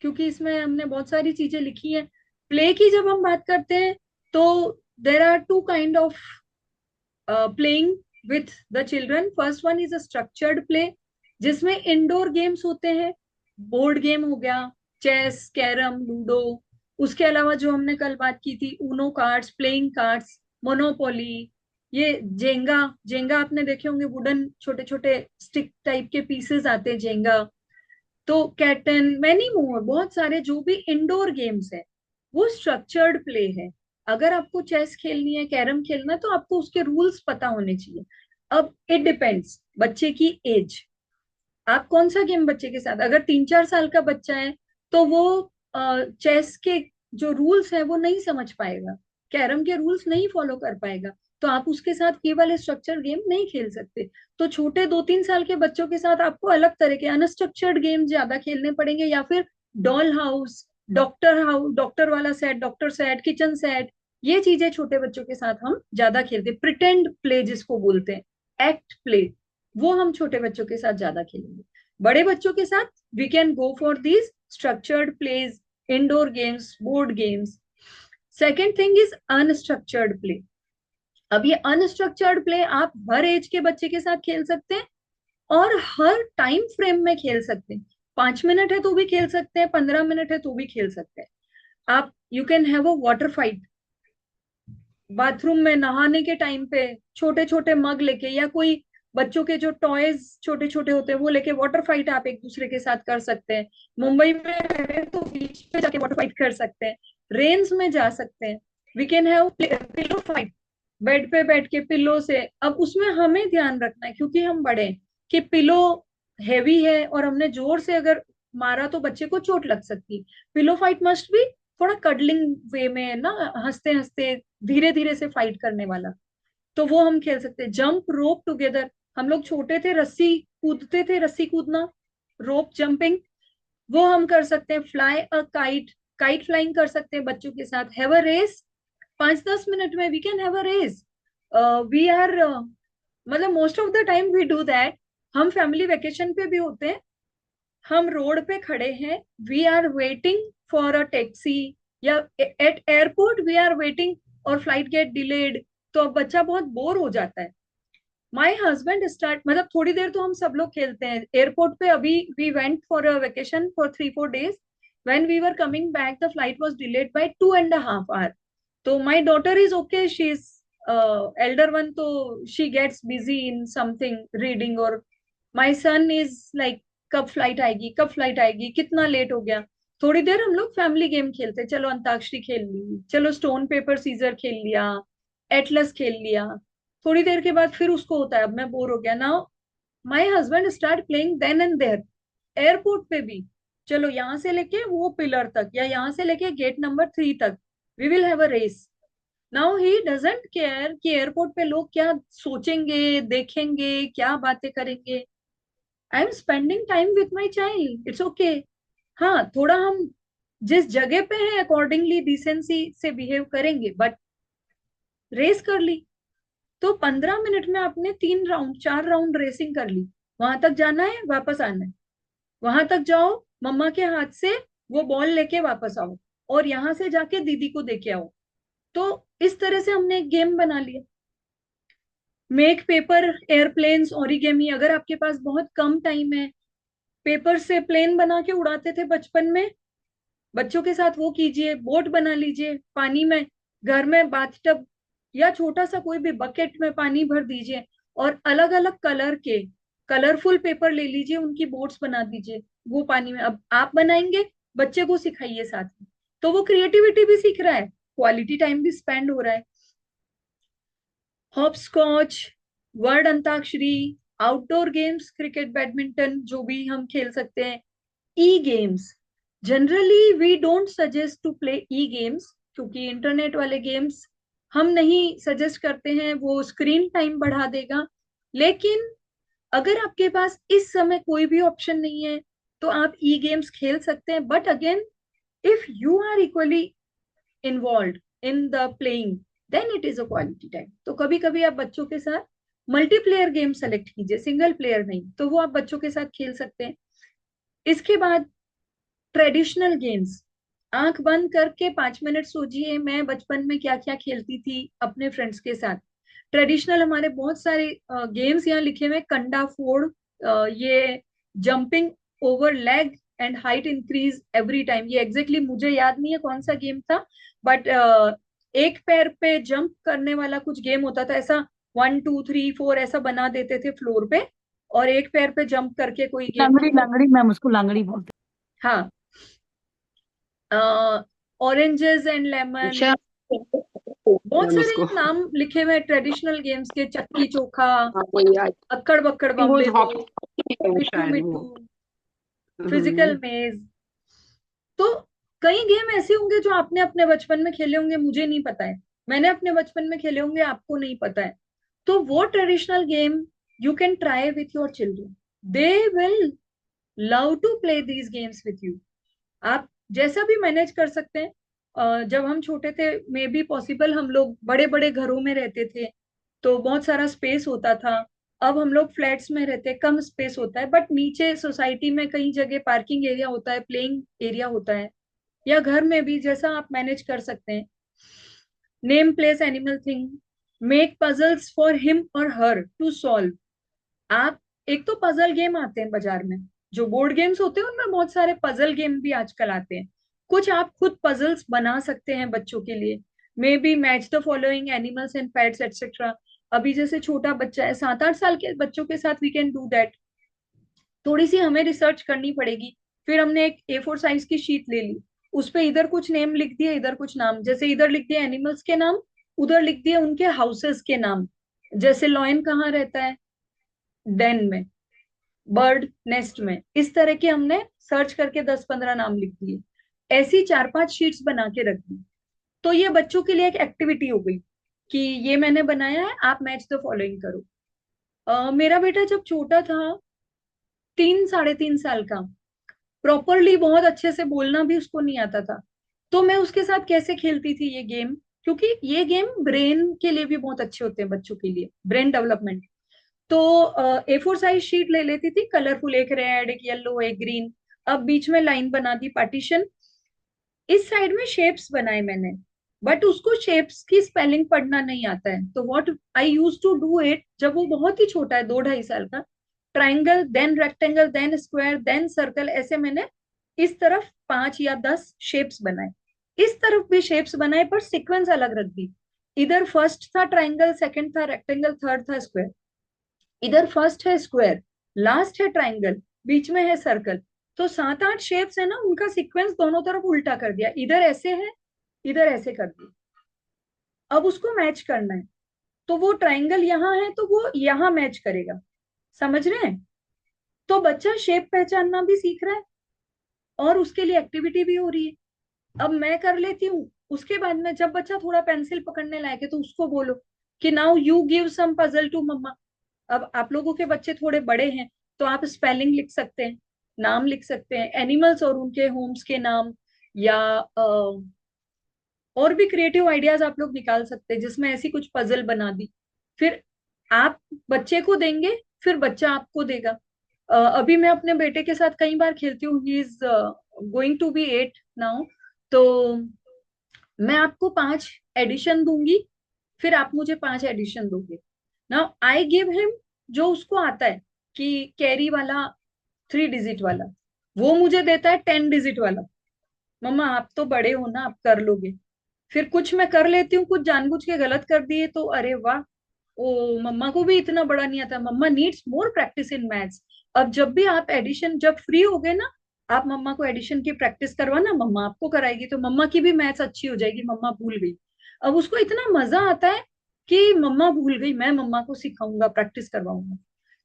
क्योंकि इसमें हमने बहुत सारी चीजें लिखी है। प्ले की जब हम बात करते हैं तो there are two kind of playing with the children. First one is a structured play, जिसमें इंडोर गेम्स होते हैं, बोर्ड गेम हो गया, चेस, कैरम, लूडो। उसके अलावा जो हमने कल बात की थी, Uno cards, playing cards, monopoly, ये जेंगा, जेंगा आपने देखे होंगे, वुडन छोटे छोटे स्टिक टाइप के पीसेस आते हैं जेंगा। तो कैटन, मैनी मोर, बहुत सारे जो भी इंडोर गेम्स है वो स्ट्रक्चर्ड प्ले है। अगर आपको चेस खेलनी है, कैरम खेलना है, तो आपको उसके रूल्स पता होने चाहिए। अब इट डिपेंड्स बच्चे की एज, आप कौन सा गेम बच्चे के साथ, अगर 3-4 साल का बच्चा है तो वो चेस के जो रूल्स है वो नहीं समझ पाएगा, कैरम के रूल्स नहीं फॉलो कर पाएगा, तो आप उसके साथ ये वाले स्ट्रक्चर गेम नहीं खेल सकते। तो छोटे 2-3 साल के बच्चों के साथ आपको अलग तरह के अनस्ट्रक्चर्ड गेम ज्यादा खेलने पड़ेंगे, या फिर डॉल हाउस, डॉक्टर वाला set, doctor set, kitchen set, ये चीजें छोटे बच्चों के साथ हम ज्यादा खेलते, प्रिटेंड प्ले जिसको बोलते हैं, एक्ट प्ले, वो हम छोटे बच्चों के साथ ज्यादा खेलेंगे। बड़े बच्चों के साथ we can go for these structured plays, indoor games, board games. Second thing is unstructured play. अब ये अनस्ट्रक्चर्ड प्ले आप हर एज के बच्चे के साथ खेल सकते हैं और हर टाइम फ्रेम में खेल सकते हैं। 5 मिनट है तो भी खेल सकते हैं, 15 मिनट है तो भी खेल सकते हैं। आप you can have a water fight, bathroom में नहाने के टाइम पे छोटे छोटे मग लेके, या कोई बच्चों के जो टॉयज छोटे छोटे होते हैं वो लेके वाटर फाइट आप एक दूसरे के साथ कर सकते हैं। मुंबई में रहे तो बीच पे जाके वाटर फाइट कर सकते हैं, रेन्स में जा सकते हैं। We can have pillow fight, bed पे बैठ के पिलो से, अब उसमें हमें ध्यान रखना है क्योंकि हम बड़े हैं, कि पिलो हैवी है और हमने जोर से अगर मारा तो बच्चे को चोट लग सकती है। पिलो फाइट मस्ट भी थोड़ा कडलिंग वे में ना, हंसते हंसते धीरे धीरे से फाइट करने वाला। तो वो हम खेल सकते हैं। जंप रोप टुगेदर, हम लोग छोटे थे रस्सी कूदते थे, रस्सी कूदना, रोप जंपिंग, वो हम कर सकते हैं। Fly a kite, kite flying कर सकते हैं बच्चों के साथ। हैव अ रेस, 5-10 मिनट में we can have a race. We are, मतलब most of the time we do that. हम फैमिली वेकेशन पे भी होते हैं, हम रोड पे खड़े हैं, we are waiting for a taxi, या at airport we are waiting और फ्लाइट गेट डिलेड, तो अब बच्चा बहुत बोर हो जाता है। माई हस्बैंड स्टार्ट, मतलब थोड़ी देर तो हम सब लोग खेलते हैं एयरपोर्ट पे। अभी we went for a vacation for 3-4 days, when we were coming back the flight was delayed by 2.5 hours. तो my daughter is okay, she is elder one, तो she gets busy in something reading, और my son is like कब flight आएगी, कब flight आएगी, कितना late हो गया। थोड़ी देर हम लोग फैमिली गेम खेलते, चलो अंताक्षरी खेल ली, चलो स्टोन पेपर सीजर खेल लिया, एटलस खेल लिया। थोड़ी देर के बाद फिर उसको होता है अब मैं बोर हो गया। Now my husband start playing then and there, airport पे भी, चलो यहाँ से लेके वो पिलर तक या यहाँ से लेके गेट नंबर 3 तक, we will have a race. Now he doesn't care कि एयरपोर्ट पे लोग क्या सोचेंगे, देखेंगे, क्या बातें करेंगे। I am spending time with my child, it's okay. हाँ, थोड़ा हम जिस जगह पे हैं अकॉर्डिंगली डिसेंसी से बिहेव करेंगे, बट रेस कर ली तो 15 मिनट में आपने 3 राउंड 4 राउंड रेसिंग कर ली। वहां तक जाना है, वापस आना है, वहां तक जाओ, मम्मा के हाथ से वो बॉल लेके वापस आओ, और यहाँ से जाके दीदी को देके आओ। तो इस तरह से हमने एक गेम बना लिया। मेक पेपर एयरप्लेन्स ओरिगेमी, अगर आपके पास बहुत कम टाइम है, पेपर से प्लेन बना के उड़ाते थे बचपन में, बच्चों के साथ वो कीजिए। बोट बना लीजिए पानी में, घर में बाथटब या छोटा सा कोई भी बकेट में पानी भर दीजिए, और अलग अलग कलर के कलरफुल पेपर ले लीजिए, उनकी बोट्स बना दीजिए वो पानी में। अब आप बनाएंगे, बच्चे को सिखाइए साथ में, तो वो क्रिएटिविटी भी सीख रहा है, क्वालिटी टाइम भी स्पेंड हो रहा है। Hopscotch, word antakshari, outdoor games, cricket badminton जो भी हम खेल सकते हैं। E games, generally we don't suggest to play e games, क्योंकि इंटरनेट वाले गेम्स हम नहीं सजेस्ट करते हैं, वो स्क्रीन टाइम बढ़ा देगा। लेकिन अगर आपके पास इस समय कोई भी ऑप्शन नहीं है तो आप ई गेम्स खेल सकते हैं, but again if you are equally involve in the playing then it is a quality time. तो कभी कभी आप बच्चों के साथ मल्टीप्लेयर गेम सेलेक्ट कीजिए, सिंगल प्लेयर नहीं, तो वो आप बच्चों के साथ खेल सकते हैं। इसके बाद ट्रेडिशनल गेम्स, आंख बंद करके 5 मिनट सोचिए मैं बचपन में क्या क्या खेलती थी अपने फ्रेंड्स के साथ। ट्रेडिशनल हमारे बहुत सारे गेम्स यहाँ लिखे हुए, कंडा फोड़, ये jumping over leg and height increase every time, ये एग्जैक्टली मुझे याद नहीं है कौन सा गेम था, बट एक पैर पे जंप करने वाला कुछ गेम होता था ऐसा, 1 2 3 4 ऐसा बना देते थे फ्लोर पे, और एक पैर पे जंप करके कोई गेम। लंगड़ी लंगड़ी मैम, उसको लंगड़ी बोलते हाँ, ऑरेंजेस एंड लेमन, अच्छा, बहुत हम सारे उसको, नाम लिखे हुए ट्रेडिशनल गेम्स के, चक्की चोखा, हाँ वही आई अक्कड़ बक्कड़ थिंक वो बम्बे दो, हॉकी है मिट्टू शायद वो। मिट्टू, फिजिकल मेज। तो कई गेम ऐसे होंगे जो आपने अपने बचपन में खेले होंगे, मुझे नहीं पता है, मैंने अपने बचपन में खेले होंगे, आपको नहीं पता है। तो वो traditional game you can try with your children, they will love to play these games with you. आप जैसा भी मैनेज कर सकते हैं। जब हम छोटे थे मे बी पॉसिबल, हम लोग बड़े बड़े घरों में रहते थे तो बहुत सारा स्पेस होता था। अब हम लोग फ्लैट्स में रहते हैं, कम स्पेस होता है, बट नीचे सोसाइटी में कई जगह पार्किंग एरिया होता है, प्लेइंग एरिया होता है, या घर में भी जैसा आप मैनेज कर सकते हैं। Name place animal thing, make puzzles for him और हर टू सॉल्व। आप, एक तो पजल गेम आते हैं बाजार में, जो बोर्ड गेम्स होते हैं उनमें बहुत सारे पजल गेम भी आजकल आते हैं। कुछ आप खुद पजल्स बना सकते हैं बच्चों के लिए, may be match the following animals and pets etcetera. अभी जैसे छोटा बच्चा है, 7-8 साल के बच्चों के साथ वी कैन डू दैट। थोड़ी सी हमें रिसर्च करनी पड़ेगी। फिर हमने एक A4 साइज की शीट ले ली, उस पे इधर कुछ नेम लिख दिए, इधर कुछ नाम, जैसे इधर लिख दिया एनिमल्स के नाम, उधर लिख दिए उनके हाउसेस के नाम, जैसे लॉयन कहाँ रहता है, डेन में, बर्ड नेस्ट में, इस तरह के हमने सर्च करके 10-15 नाम लिख दिए। ऐसी 4-5 शीट्स बना के रख दी। तो ये बच्चों के लिए एक एक्टिविटी हो गई कि ये मैंने बनाया है, आप मैच द फॉलोइंग करो। मेरा बेटा जब छोटा था, 3-3.5 साल का, प्रॉपरली बहुत अच्छे से बोलना भी उसको नहीं आता था, तो मैं उसके साथ कैसे खेलती थी ये गेम, क्योंकि ये गेम ब्रेन के लिए भी बहुत अच्छे होते हैं, बच्चों के लिए ब्रेन डेवलपमेंट। तो A4 साइज शीट ले लेती थी, कलरफुल, एक रेड, एक येलो, एक ग्रीन, अब बीच में लाइन बना दी पार्टीशन, इस साइड में शेप्स बनाए मैंने, बट उसको शेप्स की स्पेलिंग पढ़ना नहीं आता है, तो what I use to do it, जब वो बहुत ही छोटा है, 2-2.5 साल का, triangle, then rectangle, then square, then circle, ऐसे मैंने इस तरफ 5 या 10 शेप्स बनाए, इस तरफ भी शेप्स बनाए, पर सीक्वेंस अलग रख दी। इधर फर्स्ट था ट्राइंगल, सेकंड था रेक्टेंगल, थर्ड था स्क्वायर, इधर फर्स्ट है स्क्वायर, लास्ट है ट्राइंगल, बीच में है सर्कल। तो 7-8 शेप्स है ना, उनका सीक्वेंस दोनों तरफ उल्टा कर दिया, इधर ऐसे है, इधर ऐसे कर दिया। अब उसको मैच करना है, तो वो ट्राइंगल यहाँ है तो वो यहाँ मैच करेगा, समझ रहे हैं? तो बच्चा शेप पहचानना भी सीख रहा है और उसके लिए एक्टिविटी भी हो रही है। अब मैं कर लेती हूँ, उसके बाद में जब बच्चा थोड़ा पेंसिल पकड़ने लायक है तो उसको बोलो कि now you give some puzzle to mamma. अब आप लोगों के बच्चे थोड़े बड़े हैं, तो आप स्पेलिंग लिख सकते हैं, नाम लिख सकते हैं, एनिमल्स और उनके होम्स के नाम, या और भी क्रिएटिव आइडियाज आप लोग निकाल सकते हैं, जिसमें ऐसी कुछ पजल बना दी, फिर आप बच्चे को देंगे, फिर बच्चा आपको देगा। अभी मैं अपने बेटे के साथ कई बार खेलती हूँ, he is going to be 8 now, तो मैं आपको 5 एडिशन दूंगी, फिर आप मुझे 5 एडिशन दोगे। नाउ आई गिव हिम जो उसको आता है, कि कैरी वाला 3 डिजिट वाला, वो मुझे देता है 10 डिजिट वाला, मम्मा आप तो बड़े हो ना, आप कर लोगे। फिर कुछ मैं कर लेती हूँ, कुछ जानबूझ के गलत कर दिए तो अरे वाह, ओ मम्मा को भी इतना बड़ा नहीं आता, mamma needs more practice in maths. अब जब भी आप एडिशन, जब फ्री हो गए ना, आप मम्मा को एडिशन की प्रैक्टिस करवाना, मम्मा आपको कराएगी, तो मम्मा की भी मैथ्स अच्छी हो जाएगी, मम्मा भूल गई। अब उसको इतना मजा आता है कि मम्मा भूल गई, मैं मम्मा को सिखाऊंगा, प्रैक्टिस करवाऊंगा।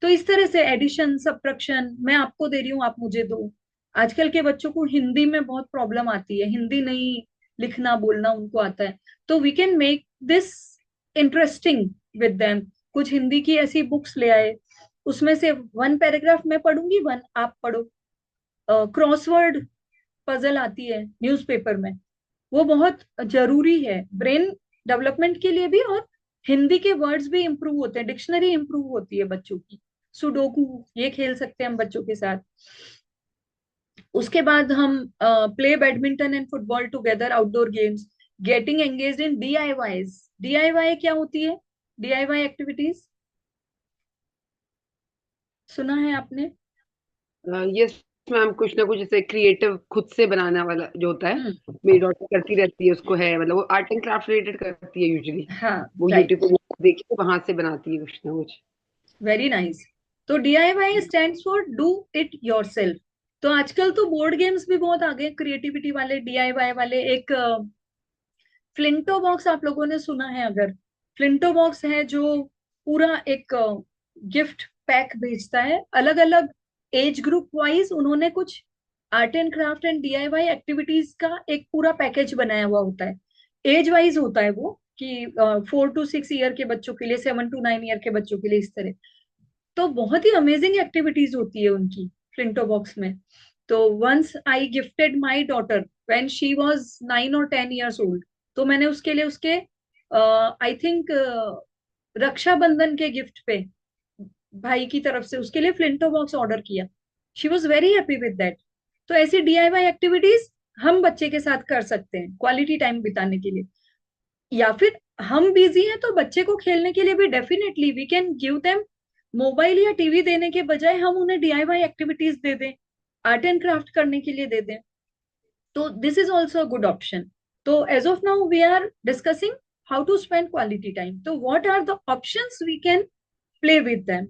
तो इस तरह से एडिशन, सब्ट्रैक्शन मैं आपको दे रही हूँ, आप मुझे दो। आजकल के बच्चों को हिंदी में बहुत प्रॉब्लम आती है, हिंदी नहीं लिखना बोलना उनको आता है, तो we can make this interesting with them. कुछ हिंदी की ऐसी बुक्स ले आए, उसमें से 1 पैराग्राफ मैं पढ़ूंगी, 1 आप पढ़ो। क्रॉसवर्ड पजल आती है न्यूज़पेपर में, वो बहुत जरूरी है ब्रेन डेवलपमेंट के लिए भी, और हिंदी के वर्ड्स भी इंप्रूव होते हैं, डिक्शनरी इंप्रूव होती है बच्चों की। सुडोकू ये खेल सकते हैं हम बच्चों के साथ। उसके बाद हम play badminton and football together, outdoor games, getting engaged in DIYs। DIY क्या होती है? DIY एक्टिविटीज सुना है आपने? यस मैम, कुछ ना कुछ जैसे क्रिएटिव खुद से बनाने वाला जो होता है, हम्म। मेरी डॉटर करती रहती है, उसको है मतलब वो आर्ट एंड क्राफ्ट रिलेटेड करती है यूजुअली, हाँ, वो राइट, यूट्यूब पे देख के वहां से बनाती है कुछ ना कुछ। Very nice. तो DIY stands for do it yourself. तो आजकल तो बोर्ड गेम्स भी बहुत आ गए क्रिएटिविटी वाले, DIY वाले। एक फ्लिंटो बॉक्स आप लोगों ने सुना है अगर? फ्लिंटो बॉक्स है जो पूरा एक गिफ्ट पैक भेजता है, अलग अलग एज ग्रुप वाइज उन्होंने कुछ art and craft and DIY activities का एक पूरा पैकेज बनाया हुआ होता है, एज वाइज होता है वो, कि 4 to 6 ईयर के बच्चों के लिए, 7 to 9 ईयर के बच्चों के लिए, इस तरह। तो बहुत ही अमेजिंग एक्टिविटीज होती है उनकी फ्लिंटो बॉक्स में। तो once I gifted my daughter when she was 9 or 10 years old, तो मैंने उसके लिए, उसके आई थिंक रक्षाबंधन के गिफ्ट पे, भाई की तरफ से उसके लिए फ्लिंटो बॉक्स ऑर्डर किया। She was very happy with that. तो ऐसी DIY एक्टिविटीज हम बच्चे के साथ कर सकते हैं क्वालिटी टाइम बिताने के लिए। या फिर हम बिजी हैं तो बच्चे को खेलने के लिए भी definitely we can give them mobile या टीवी देने के बजाय हम उन्हें DIY एक्टिविटीज दे दें, आर्ट एंड क्राफ्ट करने के लिए दे दें, तो this is also a good option. तो as of now we are discussing how to spend quality time, तो what are the options we can play with them.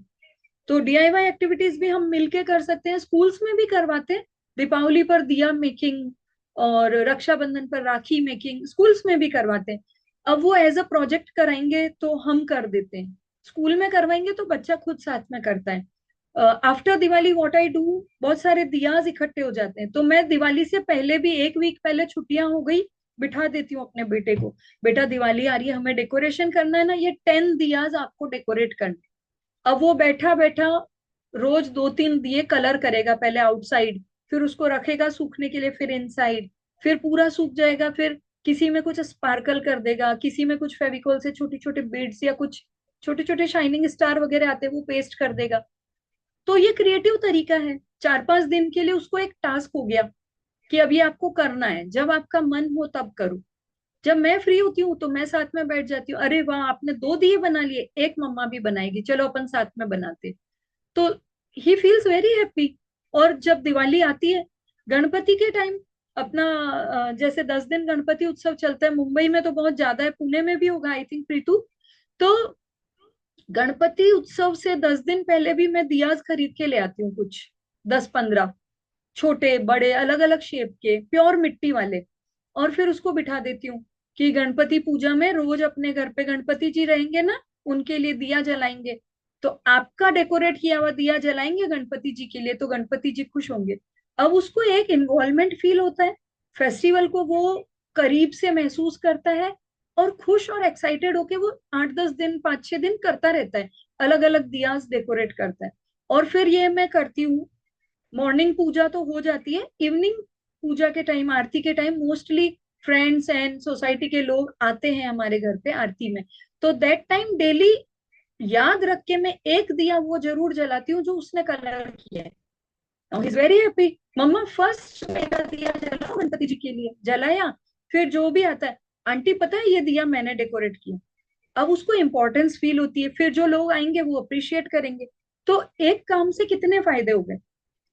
तो DIY एक्टिविटीज भी हम मिलके कर सकते हैं, स्कूल्स में भी करवाते हैं, दीपावली पर दिया मेकिंग और रक्षाबंधन पर राखी मेकिंग स्कूल्स में भी करवाते हैं। अब वो एज अ प्रोजेक्ट कराएंगे तो हम कर देते हैं, स्कूल में करवाएंगे तो बच्चा खुद साथ में करता है। After Diwali what I do, बहुत सारे दियाज इकट्ठे हो जाते हैं, तो मैं दिवाली से पहले भी, एक वीक पहले छुट्टियां हो गई, बिठा देती हूँ अपने बेटे को, बेटा दिवाली आ रही है, हमें डेकोरेशन करना है ना, ये 10 दियाज आपको डेकोरेट करने। अब वो बैठा बैठा रोज 2-3 दिए कलर करेगा, पहले आउटसाइड, फिर उसको रखेगा सूखने के लिए, फिर इनसाइड, फिर पूरा सूख जाएगा, फिर किसी में कुछ स्पार्कल कर देगा, किसी में कुछ फेविकोल से छोटे छोटे बीड्स या कुछ छोटे छोटे शाइनिंग स्टार वगैरह आते हैं वो पेस्ट कर देगा। तो ये क्रिएटिव तरीका है, 4-5 दिन के लिए उसको एक टास्क हो गया कि अभी आपको करना है, जब आपका मन हो तब करो। जब मैं फ्री होती हूँ तो मैं साथ में बैठ जाती हूँ, अरे वाह आपने 2 दिए बना लिए, एक मम्मा भी बनाएगी, चलो अपन साथ में बनाते। तो ही फील्स वेरी हैप्पी। और जब दिवाली आती है, गणपति के टाइम अपना जैसे 10 दिन गणपति उत्सव चलता है, मुंबई में तो बहुत ज्यादा है, पुणे में भी होगा आई थिंक प्रीतु। तो गणपति उत्सव से 10 दिन पहले भी मैं दियाज खरीद के ले आती हूँ, कुछ 10-15, छोटे बड़े अलग अलग शेप के, प्योर मिट्टी वाले, और फिर उसको बिठा देती हूँ कि गणपति पूजा में रोज अपने घर पे गणपति जी रहेंगे ना, उनके लिए दिया जलाएंगे, तो आपका डेकोरेट किया हुआ दिया जलाएंगे गणपति जी के लिए, तो गणपति जी खुश होंगे। अब उसको एक इन्वॉल्वमेंट फील होता है, फेस्टिवल को वो करीब से महसूस करता है, और खुश और एक्साइटेड होके वो 8-10 दिन 5-6 दिन करता रहता है, अलग अलग दियास डेकोरेट करता है। और फिर ये मैं करती हूँ, मॉर्निंग पूजा तो हो जाती है, इवनिंग पूजा के टाइम, आरती के time mostly friends and society के लोग आते हैं हमारे घर पे आरती में, तो दैट टाइम डेली याद रख के मैं एक दिया वो जरूर जलाती हूँ जो उसने कलर किया है। Now he is very happy, मम्मा फर्स्ट मेरा दिया जलाओ गणपति जी के लिए, जलाया, फिर जो भी आता है, आंटी पता है ये दिया मैंने डेकोरेट किया। अब उसको इंपॉर्टेंस फील होती है, फिर जो लोग आएंगे वो अप्रिशिएट करेंगे। तो एक काम से कितने फायदे हो गए,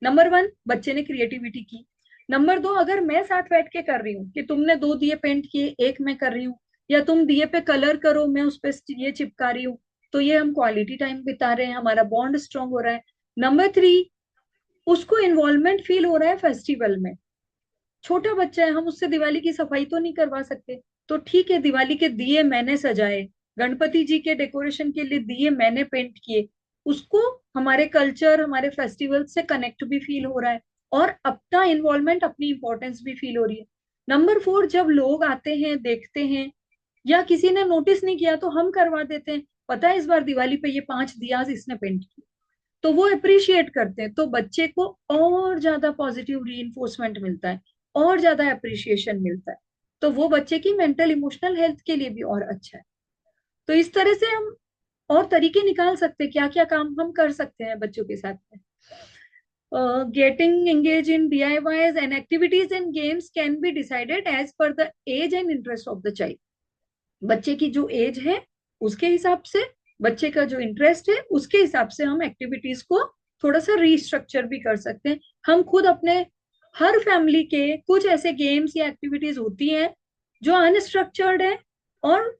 नंबर 1 बच्चे ने क्रिएटिविटी की, नंबर 2 अगर मैं साथ बैठ के कर रही हूँ कि तुमने 2 दिए पेंट किए, एक मैं कर रही हूँ, या तुम दिए पे कलर करो मैं उस पे ये चिपका रही हूँ, तो ये हम क्वालिटी टाइम बिता रहे हैं, हमारा बॉन्ड स्ट्रांग हो रहा है। नंबर 3, उसको इन्वॉल्वमेंट फील हो रहा है फेस्टिवल में। छोटा बच्चा है, हम उससे दिवाली की सफाई तो नहीं करवा सकते, तो ठीक है दिवाली के दिए मैंने सजाए, गणपति जी के डेकोरेशन के लिए दिए मैंने पेंट किए, उसको हमारे कल्चर हमारे फेस्टिवल से कनेक्ट भी फील हो रहा है, और अपना इन्वॉल्वमेंट अपनी इंपॉर्टेंस भी फील हो रही है। नंबर 4, जब लोग आते हैं देखते हैं, या किसी ने नोटिस नहीं किया तो हम करवा देते हैं, पता है इस बार दिवाली पे ये 5 दियाज इसने पेंट किए, तो वो अप्रिशिएट करते हैं, तो बच्चे को और ज्यादा पॉजिटिव रीइंफोर्समेंट मिलता है, और ज्यादा अप्रिशिएशन मिलता है, तो वो बच्चे की मेंटल इमोशनल हेल्थ के लिए भी और अच्छा है। तो इस तरह से हम और तरीके निकाल सकते हैं, क्या क्या काम हम कर सकते हैं बच्चों के साथ में। Getting engaged in DIYs and activities and games can be decided as per the age and interest of the child. बच्चे की जो एज है उसके हिसाब से, बच्चे का जो इंटरेस्ट है उसके हिसाब से हम एक्टिविटीज को थोड़ा सा रिस्ट्रक्चर भी कर सकते हैं। हम खुद अपने, हर फैमिली के कुछ ऐसे गेम्स या एक्टिविटीज होती हैं जो अनस्ट्रक्चर्ड है और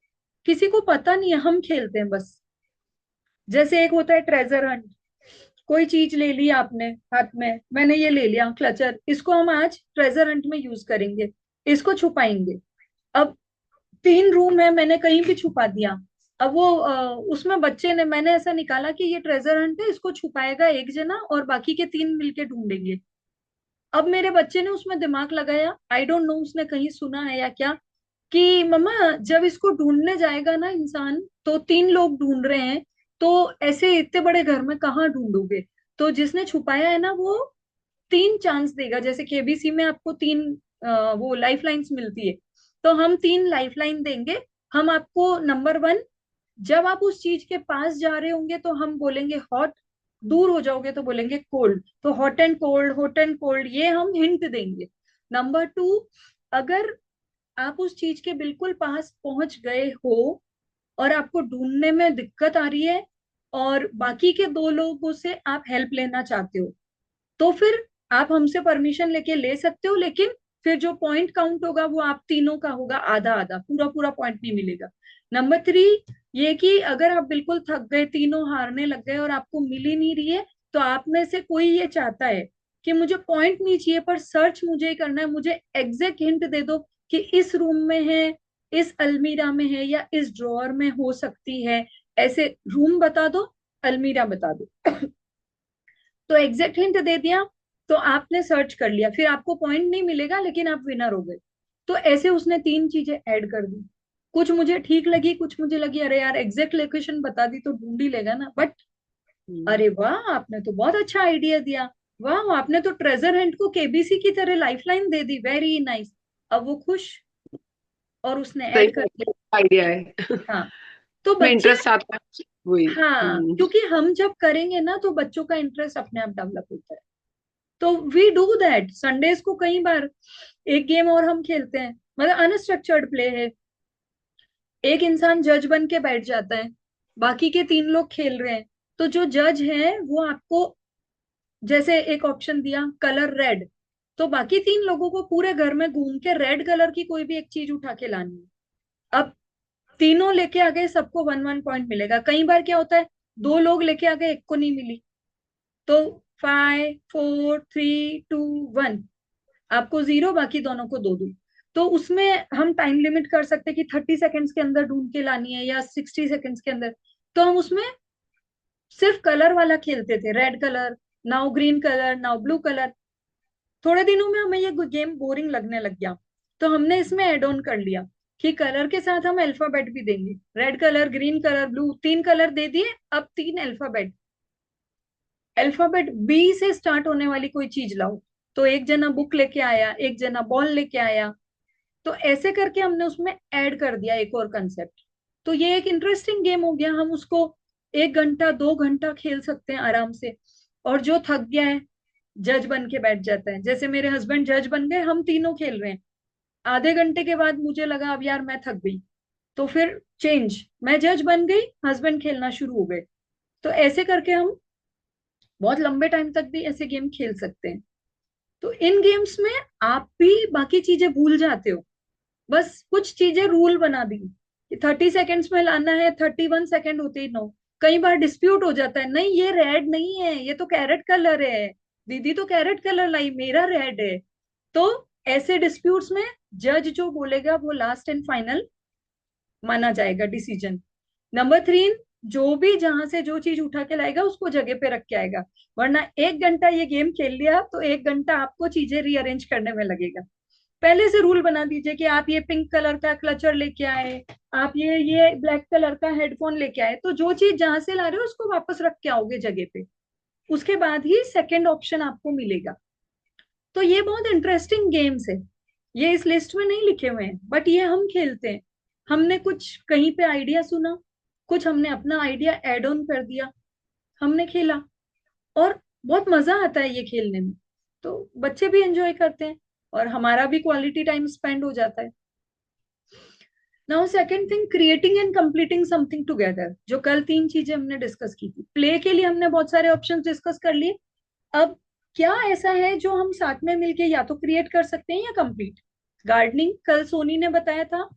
किसी को पता नहीं है, हम खेलते हैं बस। जैसे एक होता है ट्रेजर हंट, कोई चीज ले ली आपने हाथ में, मैंने ये ले लिया क्लचर, इसको हम आज ट्रेजर हंट में यूज करेंगे, इसको छुपाएंगे। अब 3 रूम है, मैंने कहीं भी छुपा दिया, अब वो उसमें बच्चे ने, मैंने ऐसा निकाला कि ये ट्रेजर हंट है, इसको छुपाएगा एक जना और बाकी के 3 मिलके ढूंढेंगे। अब मेरे बच्चे ने उसमें दिमाग लगाया, आई डोंट नो उसने कहीं सुना है या क्या, कि मम्मा जब इसको ढूंढने जाएगा ना इंसान, तो 3 लोग ढूंढ रहे हैं, तो ऐसे इतने बड़े घर में कहाँ ढूंढोगे, तो जिसने छुपाया है ना वो 3 चांस देगा, जैसे केबीसी में आपको 3 वो लाइफ लाइन्स मिलती है, तो हम 3 लाइफ लाइन देंगे। हम आपको नंबर 1, जब आप उस चीज के पास जा रहे होंगे तो हम बोलेंगे हॉट, दूर हो जाओगे तो बोलेंगे कोल्ड, तो hot and cold, hot and cold, ये हम हिंट देंगे। नंबर 2, अगर आप उस चीज के बिल्कुल पास पहुंच गए हो और आपको ढूंढने में दिक्कत आ रही है और बाकी के 2 लोगों से आप हेल्प लेना चाहते हो, तो फिर आप हमसे परमिशन लेके ले सकते हो, लेकिन फिर जो पॉइंट काउंट होगा वो आप तीनों का होगा, आधा आधा, पूरा पूरा पॉइंट नहीं मिलेगा। नंबर 3, ये कि अगर आप बिल्कुल थक गए, तीनों हारने लग गए और आपको मिल ही नहीं रही है, तो आप में से कोई ये चाहता है कि मुझे पॉइंट नहीं चाहिए पर सर्च मुझे ही करना है, मुझे एग्जैक्ट हिंट दे दो कि इस रूम में है, इस अलमीरा में है या इस ड्रॉअर में हो सकती है, ऐसे रूम बता दो, अलमीरा बता दो। तो एग्जैक्ट हिंट दे दिया, तो आपने सर्च कर लिया, फिर आपको पॉइंट नहीं मिलेगा लेकिन आप विनर हो गए। तो ऐसे उसने 3 चीजें ऐड कर दी। कुछ मुझे ठीक लगी, कुछ मुझे लगी अरे यार एग्जैक्ट लोकेशन बता दी तो ढूंढ ही लेगा ना, बट अरे वाह आपने तो बहुत अच्छा आइडिया दिया, वाह आपने तो ट्रेजर हंट को केबीसी की तरह लाइफलाइन दे दी, वेरी नाइस। अब वो खुश, और उसने सही ऐड कर दिया। आइडिया है। हाँ, तो में बच्चे, इंटरेस्ट आता है वही। हाँ क्योंकि हम जब करेंगे ना तो बच्चों का इंटरेस्ट अपने आप डेवलप होता है। तो वी डू दैट संडेज को कई बार। एक गेम और हम खेलते हैं, मतलब अनस्ट्रक्चर्ड प्ले है। एक इंसान जज बन के बैठ जाता है, बाकी के 3 लोग खेल रहे हैं, तो जो जज है वो आपको जैसे एक ऑप्शन दिया कलर रेड, तो बाकी 3 लोगों को पूरे घर में घूम के रेड कलर की कोई भी एक चीज उठा के लानी है। अब तीनों लेके आ गए, सबको 1-1 पॉइंट मिलेगा। कई बार क्या होता है, 2 लोग लेके आ गए, एक को नहीं मिली, तो 5 4 3 2 1, आपको 0, बाकी दोनों को 2 2। तो उसमें हम टाइम लिमिट कर सकते हैं कि 30 सेकेंड्स के अंदर ढूंढ के लानी है या 60 सेकेंड्स के अंदर। तो हम उसमें सिर्फ कलर वाला खेलते थे, red colour, now green colour, now blue colour. थोड़े दिनों में हमें ये गेम बोरिंग लगने लग गया, तो हमने इसमें एड ऑन कर लिया कि कलर के साथ हम अल्फाबेट भी देंगे, red colour, green colour, blue, 3 colour दे दिए, अब 3 अल्फाबेट। अल्फाबेट बी से स्टार्ट होने वाली कोई चीज लाओ, तो एक जना बुक लेके आया, एक जना बॉल लेके आया। तो ऐसे करके हमने उसमें ऐड कर दिया एक और कंसेप्ट। तो ये एक इंटरेस्टिंग गेम हो गया, हम उसको 1 घंटा 2 घंटा खेल सकते हैं आराम से। और जो थक गया है जज बन के बैठ जाता है, जैसे मेरे हस्बैंड जज बन गए, हम तीनों खेल रहे हैं। आधे घंटे के बाद मुझे लगा अब यार मैं थक गई, तो फिर चेंज, मैं जज बन गई, हस्बैंड खेलना शुरू हो गए। तो ऐसे करके हम बहुत लंबे टाइम तक भी ऐसे गेम खेल सकते हैं। तो इन गेम्स में आप भी बाकी चीजें भूल जाते हो, बस कुछ चीजें रूल बना दी कि 30 सेकेंड्स में लाना है, 31 सेकेंड होते ही नो। कई बार डिस्प्यूट हो जाता है, नहीं ये रेड नहीं है, ये तो कैरेट कलर है, दीदी तो कैरेट कलर लाई, मेरा रेड है। तो ऐसे डिस्प्यूट्स में जज जो बोलेगा वो लास्ट एंड फाइनल माना जाएगा डिसीजन। नंबर 3, जो भी जहां से जो चीज उठा के लाएगा उसको जगह पे रख के आएगा, वरना 1 घंटा ये गेम खेल लिया तो 1 घंटा आपको चीजें रीअरेंज करने में लगेगा। पहले से रूल बना दीजिए कि आप ये पिंक कलर का क्लचर लेके आए, आप ये ब्लैक कलर का हेडफोन लेके आए, तो जो चीज जहां से ला रहे हो उसको वापस रख के आओगे जगह पे, उसके बाद ही सेकंड ऑप्शन आपको मिलेगा। तो ये बहुत इंटरेस्टिंग गेम्स है, ये इस लिस्ट में नहीं लिखे हुए हैं बट ये हम खेलते हैं। हमने कुछ कहीं पे आइडिया सुना, कुछ हमने अपना आइडिया एड ऑन कर दिया, हमने खेला, और बहुत मजा आता है ये खेलने में। तो बच्चे भी एंजॉय करते हैं और हमारा भी क्वालिटी टाइम स्पेंड हो जाता है। Now second thing, creating and completing something together, जो कल 3 चीजें हमने डिस्कस की थी। प्ले के लिए हमने बहुत सारे ऑप्शंस डिस्कस कर लिए। अब क्या ऐसा है जो हम साथ में मिलके या तो क्रिएट कर सकते हैं या कंप्लीट? गार्डनिंग, कल सोनी ने बताया था,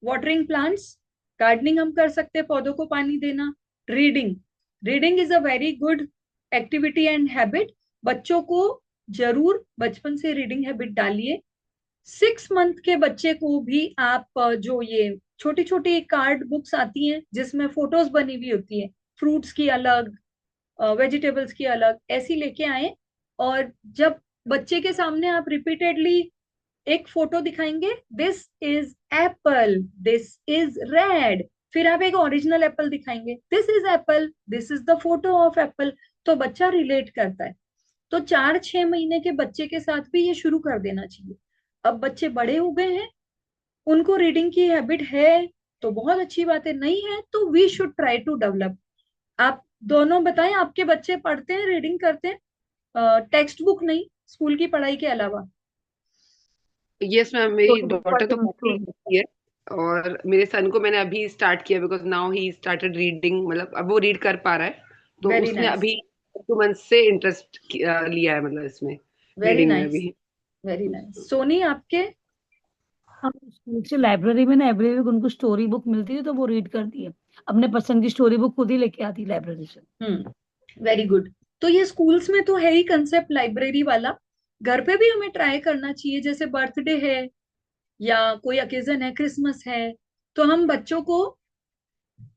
वाटरिंग प्लांट्स, गार्डनिंग हम कर सकते हैं, पौधों को पानी देना। Reading, reading is a very good activity and habit, बच्चों को जरूर बचपन से रीडिंग हैबिट डालिए। 6 मंथ के बच्चे को भी आप जो ये छोटी छोटी कार्ड बुक्स आती हैं जिसमें फोटोज बनी हुई होती है, फ्रूट्स की अलग, वेजिटेबल्स की अलग, ऐसी लेके आए। और जब बच्चे के सामने आप रिपीटेडली एक फोटो दिखाएंगे, this is Apple, this is red, फिर आप एक ओरिजिनल एप्पल दिखाएंगे, this is Apple, this is the photo of Apple, तो बच्चा रिलेट करता है। तो 4-6 महीने के बच्चे के साथ भी ये शुरू कर देना चाहिए। अब बच्चे बड़े हो गए हैं, उनको रीडिंग की हैबिट है तो बहुत अच्छी बात है, नहीं है तो we should try to develop. आप दोनों बताएं, आपके बच्चे पढ़ते हैं, रीडिंग करते हैं, टेक्स्ट बुक नहीं, स्कूल की पढ़ाई के अलावा? यस मैम, मेरी स्टोरी बुक डॉटर तो पढ़ते हैं काफी स्टोरी। अच्छी है। और मेरे सन को मैंने अभी स्टार्ट किया because now he started reading, मतलब अब वो रीड कर पा रहा है। तो वेरी उसने नाइस, अभी 2 मंथ से इंटरेस्ट लिया है, मतलब इसमें वेरी रीडिंग में नाइस, भी। Very nice. सोनी आपके? हम स्कूल से लाइब्रेरी में ना एवरी वीक उनको स्टोरी बुक मिलती है तो वो रीड करती है, अपने पसंद की स्टोरी बुक खुद ही लेके आती है लाइब्रेरी से। Very good. तो ये स्कूल्स में तो है ही कंसेप्ट लाइब्रेरी वाला, घर पे भी हमें ट्राई करना चाहिए। जैसे बर्थडे है, या कोई ओकेजन है, क्रिसमस है, तो हम बच्चों को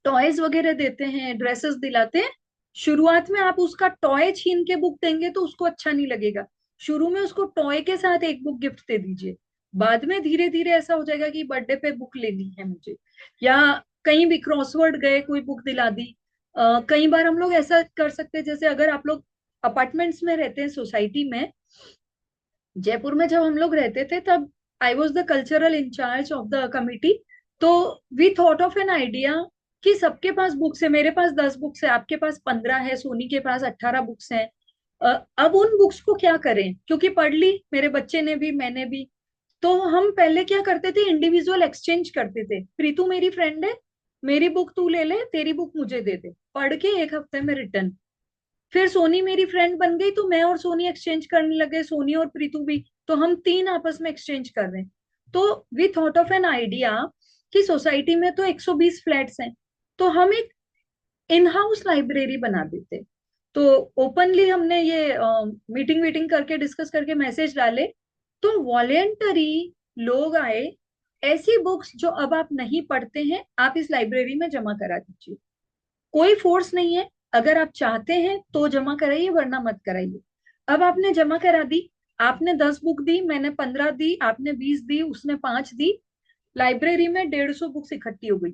टॉयज वगैरह देते हैं, ड्रेसेस दिलाते हैं। शुरुआत में आप उसका टॉय छीन के बुक देंगे तो उसको अच्छा नहीं लगेगा। शुरू में उसको टॉय के साथ एक बुक गिफ्ट दे दीजिए। बाद में धीरे धीरे ऐसा हो जाएगा कि बर्थडे पे बुक लेनी है मुझे, या कहीं भी क्रॉसवर्ड गए कोई बुक दिला दी। कई बार हम लोग ऐसा कर सकते हैं, जैसे अगर आप लोग अपार्टमेंट्स में रहते हैं, सोसाइटी में, जयपुर में जब हम लोग रहते थे तब I was the cultural incharge of the committee. तो we thought of an idea कि सबके पास बुक्स है, मेरे पास 10 बुक्स है, आपके पास 15 है, सोनी के पास 18 बुक्स हैं। अब उन बुक्स को क्या करें, क्योंकि पढ़ ली मेरे बच्चे ने भी, मैंने भी। तो हम पहले क्या करते थे, इंडिविजुअल एक्सचेंज करते थे। प्रीतु मेरी फ्रेंड है, मेरी बुक तू ले ले, तेरी बुक मुझे दे दे, पढ़ के एक हफ्ते में रिटर्न। फिर सोनी मेरी फ्रेंड बन गई तो मैं और सोनी एक्सचेंज करने लगे, सोनी और प्रीतु भी। तो हम तीन आपस में एक्सचेंज कर रहे हैं। तो we thought of an idea कि सोसाइटी में तो 120 फ्लैट्स हैं, तो हम एक इन हाउस लाइब्रेरी बना देते। तो ओपनली हमने ये मीटिंग वीटिंग करके डिस्कस करके मैसेज डाले। तो वॉलेंटरी लोग आए, ऐसी बुक्स जो अब आप नहीं पढ़ते हैं आप इस लाइब्रेरी में जमा करा दीजिए। कोई फोर्स नहीं है, अगर आप चाहते हैं तो जमा कराइए, वरना मत कराइए। अब आपने जमा करा दी, आपने 10 बुक दी, मैंने 15 दी, आपने 20 दी, उसने 5 दी। लाइब्रेरी में 150 बुक्स इकट्ठी हो गई।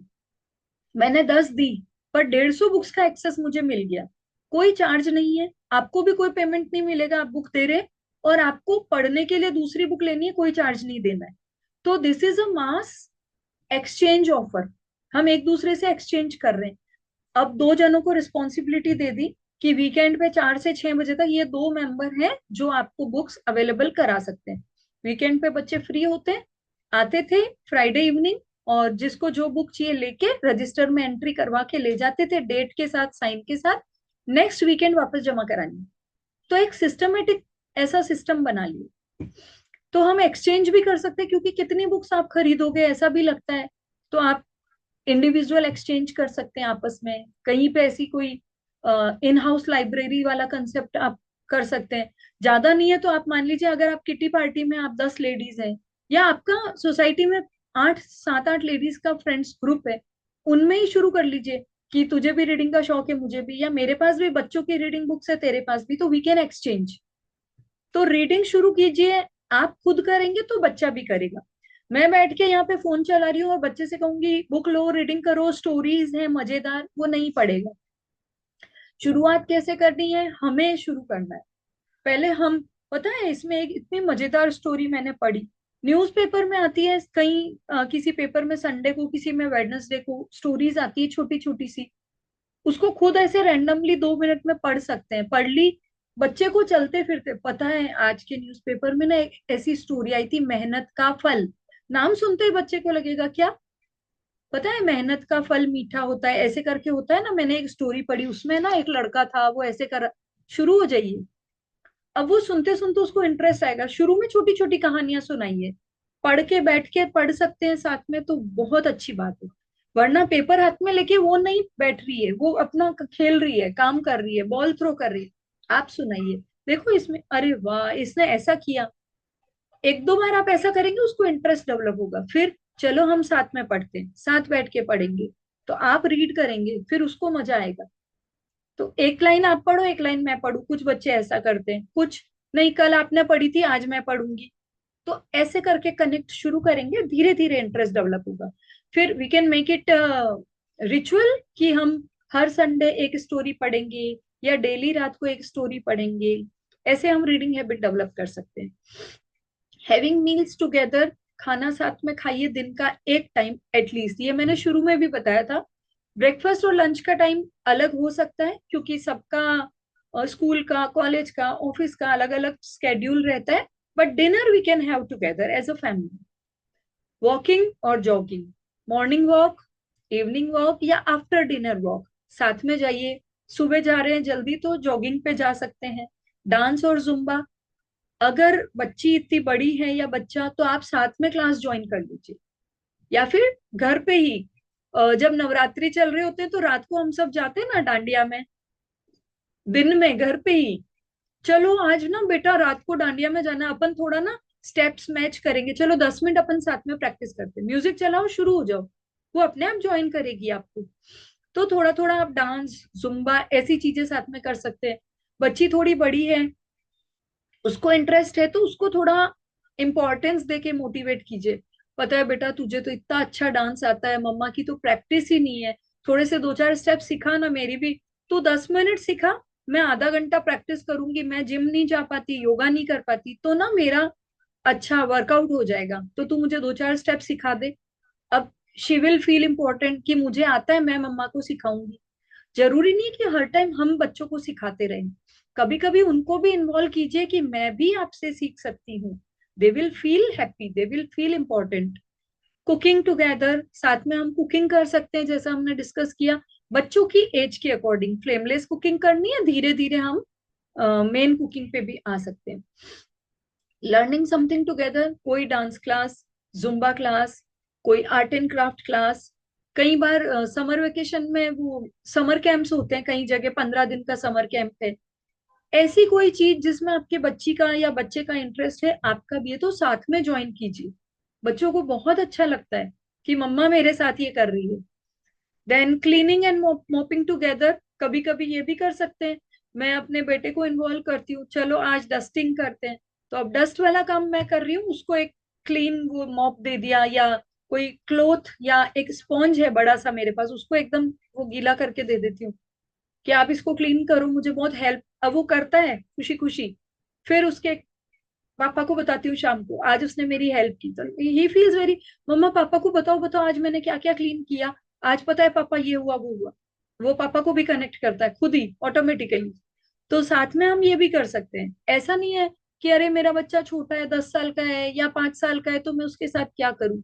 मैंने 10 दी, पर 150 बुक्स का एक्सेस मुझे मिल गया। कोई चार्ज नहीं है, आपको भी कोई पेमेंट नहीं मिलेगा, आप बुक दे रहे हैं, और आपको पढ़ने के लिए दूसरी बुक लेनी है, कोई चार्ज नहीं देना है। तो this is a mass exchange offer. हम एक दूसरे से एक्सचेंज कर रहे हैं। अब दो जनों को रिस्पॉन्सिबिलिटी दे दी कि वीकेंड पे 4 से 6 बजे तक ये दो मेंबर हैं जो आपको बुक्स अवेलेबल करा सकते हैं। वीकेंड पे बच्चे फ्री होते हैं, आते थे फ्राइडे इवनिंग, और जिसको जो बुक चाहिए लेके रजिस्टर में एंट्री करवा के ले जाते थे, डेट के साथ, साइन के साथ। नेक्स्ट वीकेंड वापस जमा करानी। तो एक सिस्टमेटिक ऐसा सिस्टम बना लिया। तो हम एक्सचेंज भी कर सकते हैं, क्योंकि कितनी बुक्स आप खरीदोगे ऐसा भी लगता है। तो आप इंडिविजुअल एक्सचेंज कर सकते हैं आपस में, कहीं पे ऐसी कोई इन हाउस लाइब्रेरी वाला कंसेप्ट आप कर सकते हैं। ज्यादा नहीं है तो आप मान लीजिए, अगर आप किटी पार्टी में आप 10 लेडीज हैं, या आपका सोसाइटी में 7 8 लेडीज का फ्रेंड्स ग्रुप है, उनमें ही शुरू कर लीजिए कि तुझे भी रीडिंग का शौक है, मुझे भी, या मेरे पास भी बच्चों की रीडिंग बुक्स है, तेरे पास भी, तो वी कैन एक्सचेंज। तो रीडिंग शुरू कीजिए। आप खुद करेंगे तो बच्चा भी करेगा। मैं बैठ के यहाँ पे फोन चला रही हूँ और बच्चे से कहूंगी बुक लो, रीडिंग करो, स्टोरीज है मजेदार, वो नहीं पढ़ेगा। शुरुआत कैसे करनी है, हमें शुरू करना है पहले हम। पता है, इसमें एक इतनी मजेदार स्टोरी मैंने पढ़ी, न्यूज़पेपर में आती है कहीं, किसी पेपर में संडे को, किसी में वेडनेसडे को स्टोरीज आती है छोटी छोटी सी। उसको खुद ऐसे रैंडमली 2 मिनट में पढ़ सकते हैं, पढ़ ली। बच्चे को चलते फिरते पता है, आज के न्यूज़पेपर में ना एक ऐसी स्टोरी आई थी, मेहनत का फल। नाम सुनते ही बच्चे को लगेगा क्या, पता है मेहनत का फल मीठा होता है, ऐसे करके होता है ना। मैंने एक स्टोरी पढ़ी, उसमें ना एक लड़का था, वो ऐसे कर, शुरू हो जाइए। अब वो सुनते सुनते उसको इंटरेस्ट आएगा। शुरू में छोटी छोटी कहानियां सुनाइए, पढ़ के बैठ के पढ़ सकते हैं साथ में तो बहुत अच्छी बात है। वरना पेपर हाथ में लेके वो नहीं बैठ रही है, वो अपना खेल रही है, काम कर रही है, बॉल थ्रो कर रही है, आप सुनाइए, देखो इसमें, अरे वाह इसने ऐसा किया। एक दो बार आप ऐसा करेंगे, उसको इंटरेस्ट डेवलप होगा। फिर चलो हम साथ में पढ़ते हैं, साथ बैठ के पढ़ेंगे, तो आप रीड करेंगे, फिर उसको मजा आएगा। तो एक लाइन आप पढ़ो, एक लाइन मैं पढ़ू, कुछ बच्चे ऐसा करते हैं, कुछ नहीं, कल आपने पढ़ी थी आज मैं पढ़ूंगी। तो ऐसे करके कनेक्ट शुरू करेंगे, धीरे धीरे इंटरेस्ट डेवलप होगा। फिर we can make it ritual कि हम हर संडे एक स्टोरी पढ़ेंगे, या डेली रात को एक स्टोरी पढ़ेंगे। ऐसे हम रीडिंग हैबिट डेवलप कर सकते हैं। हैविंग मील्स टुगेदर, खाना साथ में खाइए दिन का एक टाइम एटलीस्ट, ये मैंने शुरू में भी बताया था। ब्रेकफास्ट और लंच का टाइम अलग हो सकता है, क्योंकि सबका स्कूल का, कॉलेज का, ऑफिस का अलग अलग स्केड्यूल रहता है। But dinner we can have together as a family. Walking और jogging, morning walk, evening walk, या आफ्टर डिनर वॉक, साथ में जाइए। सुबह जा रहे हैं जल्दी तो जॉगिंग पे जा सकते हैं। डांस और जुम्बा, अगर बच्ची इतनी बड़ी है या बच्चा, तो आप साथ में क्लास ज्वाइन कर लीजिए। या फिर घर पे ही, जब नवरात्रि चल रहे होते हैं तो रात को हम सब जाते हैं ना डांडिया में, दिन में घर पे ही, चलो आज ना बेटा रात को डांडिया में जाना है, अपन थोड़ा ना स्टेप्स मैच करेंगे, चलो 10 मिनट अपन साथ में प्रैक्टिस करते हैं, म्यूजिक चलाओ, शुरू हो जाओ, वो अपने आप ज्वाइन करेगी आपको। तो थोड़ा थोड़ा आप डांस, जुम्बा, ऐसी चीजें साथ में कर सकते हैं। बच्ची थोड़ी बड़ी है, उसको इंटरेस्ट है, तो उसको थोड़ा इम्पोर्टेंस दे के मोटिवेट कीजिए। पता है बेटा, तुझे तो इतना अच्छा डांस आता है, मम्मा की तो प्रैक्टिस ही नहीं है, थोड़े से 2-4 स्टेप सिखा ना, मेरी भी। तू 10 मिनट सिखा, मैं आधा घंटा प्रैक्टिस करूंगी, मैं जिम नहीं जा पाती, योगा नहीं कर पाती, तो ना मेरा अच्छा वर्कआउट हो जाएगा, तो तू मुझे 2-4 स्टेप सिखा दे। अब शी विल फील इम्पोर्टेंट कि मुझे आता है, मैं मम्मा को सिखाऊंगी। जरूरी नहीं कि हर टाइम हम बच्चों को सिखाते रहें, कभी कभी उनको भी इन्वॉल्व कीजिए कि मैं भी आपसे सीख सकती हूँ। They will feel happy, they will feel important. Cooking together, साथ में हम कुकिंग कर सकते हैं, जैसा हमने डिस्कस किया। बच्चों की एज के अकॉर्डिंग फ्लेमलेस कुकिंग करनी है, धीरे धीरे हम मेन कुकिंग पे भी आ सकते हैं। लर्निंग समथिंग टुगेदर, कोई डांस क्लास, जुम्बा क्लास, कोई आर्ट एंड क्राफ्ट क्लास। कई बार समर वेकेशन में वो समर कैंप्स होते हैं, कई जगह 15 दिन का समर कैंप है। ऐसी कोई चीज जिसमें आपके बच्ची का या बच्चे का इंटरेस्ट है, आपका भी है, तो साथ में ज्वाइन कीजिए। बच्चों को बहुत अच्छा लगता है कि मम्मा मेरे साथ ये कर रही है। Then cleaning and mopping together, कभी कभी ये भी कर सकते हैं। मैं अपने बेटे को इन्वॉल्व करती हूँ, चलो आज डस्टिंग करते हैं, तो अब डस्ट वाला काम मैं कर रही हूँ, उसको एक क्लीन वो मॉप दे दिया, या कोई क्लोथ या एक स्पॉन्ज है बड़ा सा मेरे पास, उसको एकदम वो गीला करके दे देती हूँ कि आप इसको क्लीन करो, मुझे बहुत हेल्प। अब वो करता है खुशी खुशी, फिर उसके पापा को बताती हूँ शाम को, आज उसने मेरी हेल्प की, तो ही फील्स वेरी, मम्मा पापा को बताओ बताओ आज मैंने क्या क्या क्लीन किया, आज पता है पापा ये हुआ वो हुआ। वो पापा को भी कनेक्ट करता है खुद ही ऑटोमेटिकली। तो साथ में हम ये भी कर सकते हैं। ऐसा नहीं है कि अरे मेरा बच्चा छोटा है, 10 साल का है या 5 साल का है, तो मैं उसके साथ क्या करूं।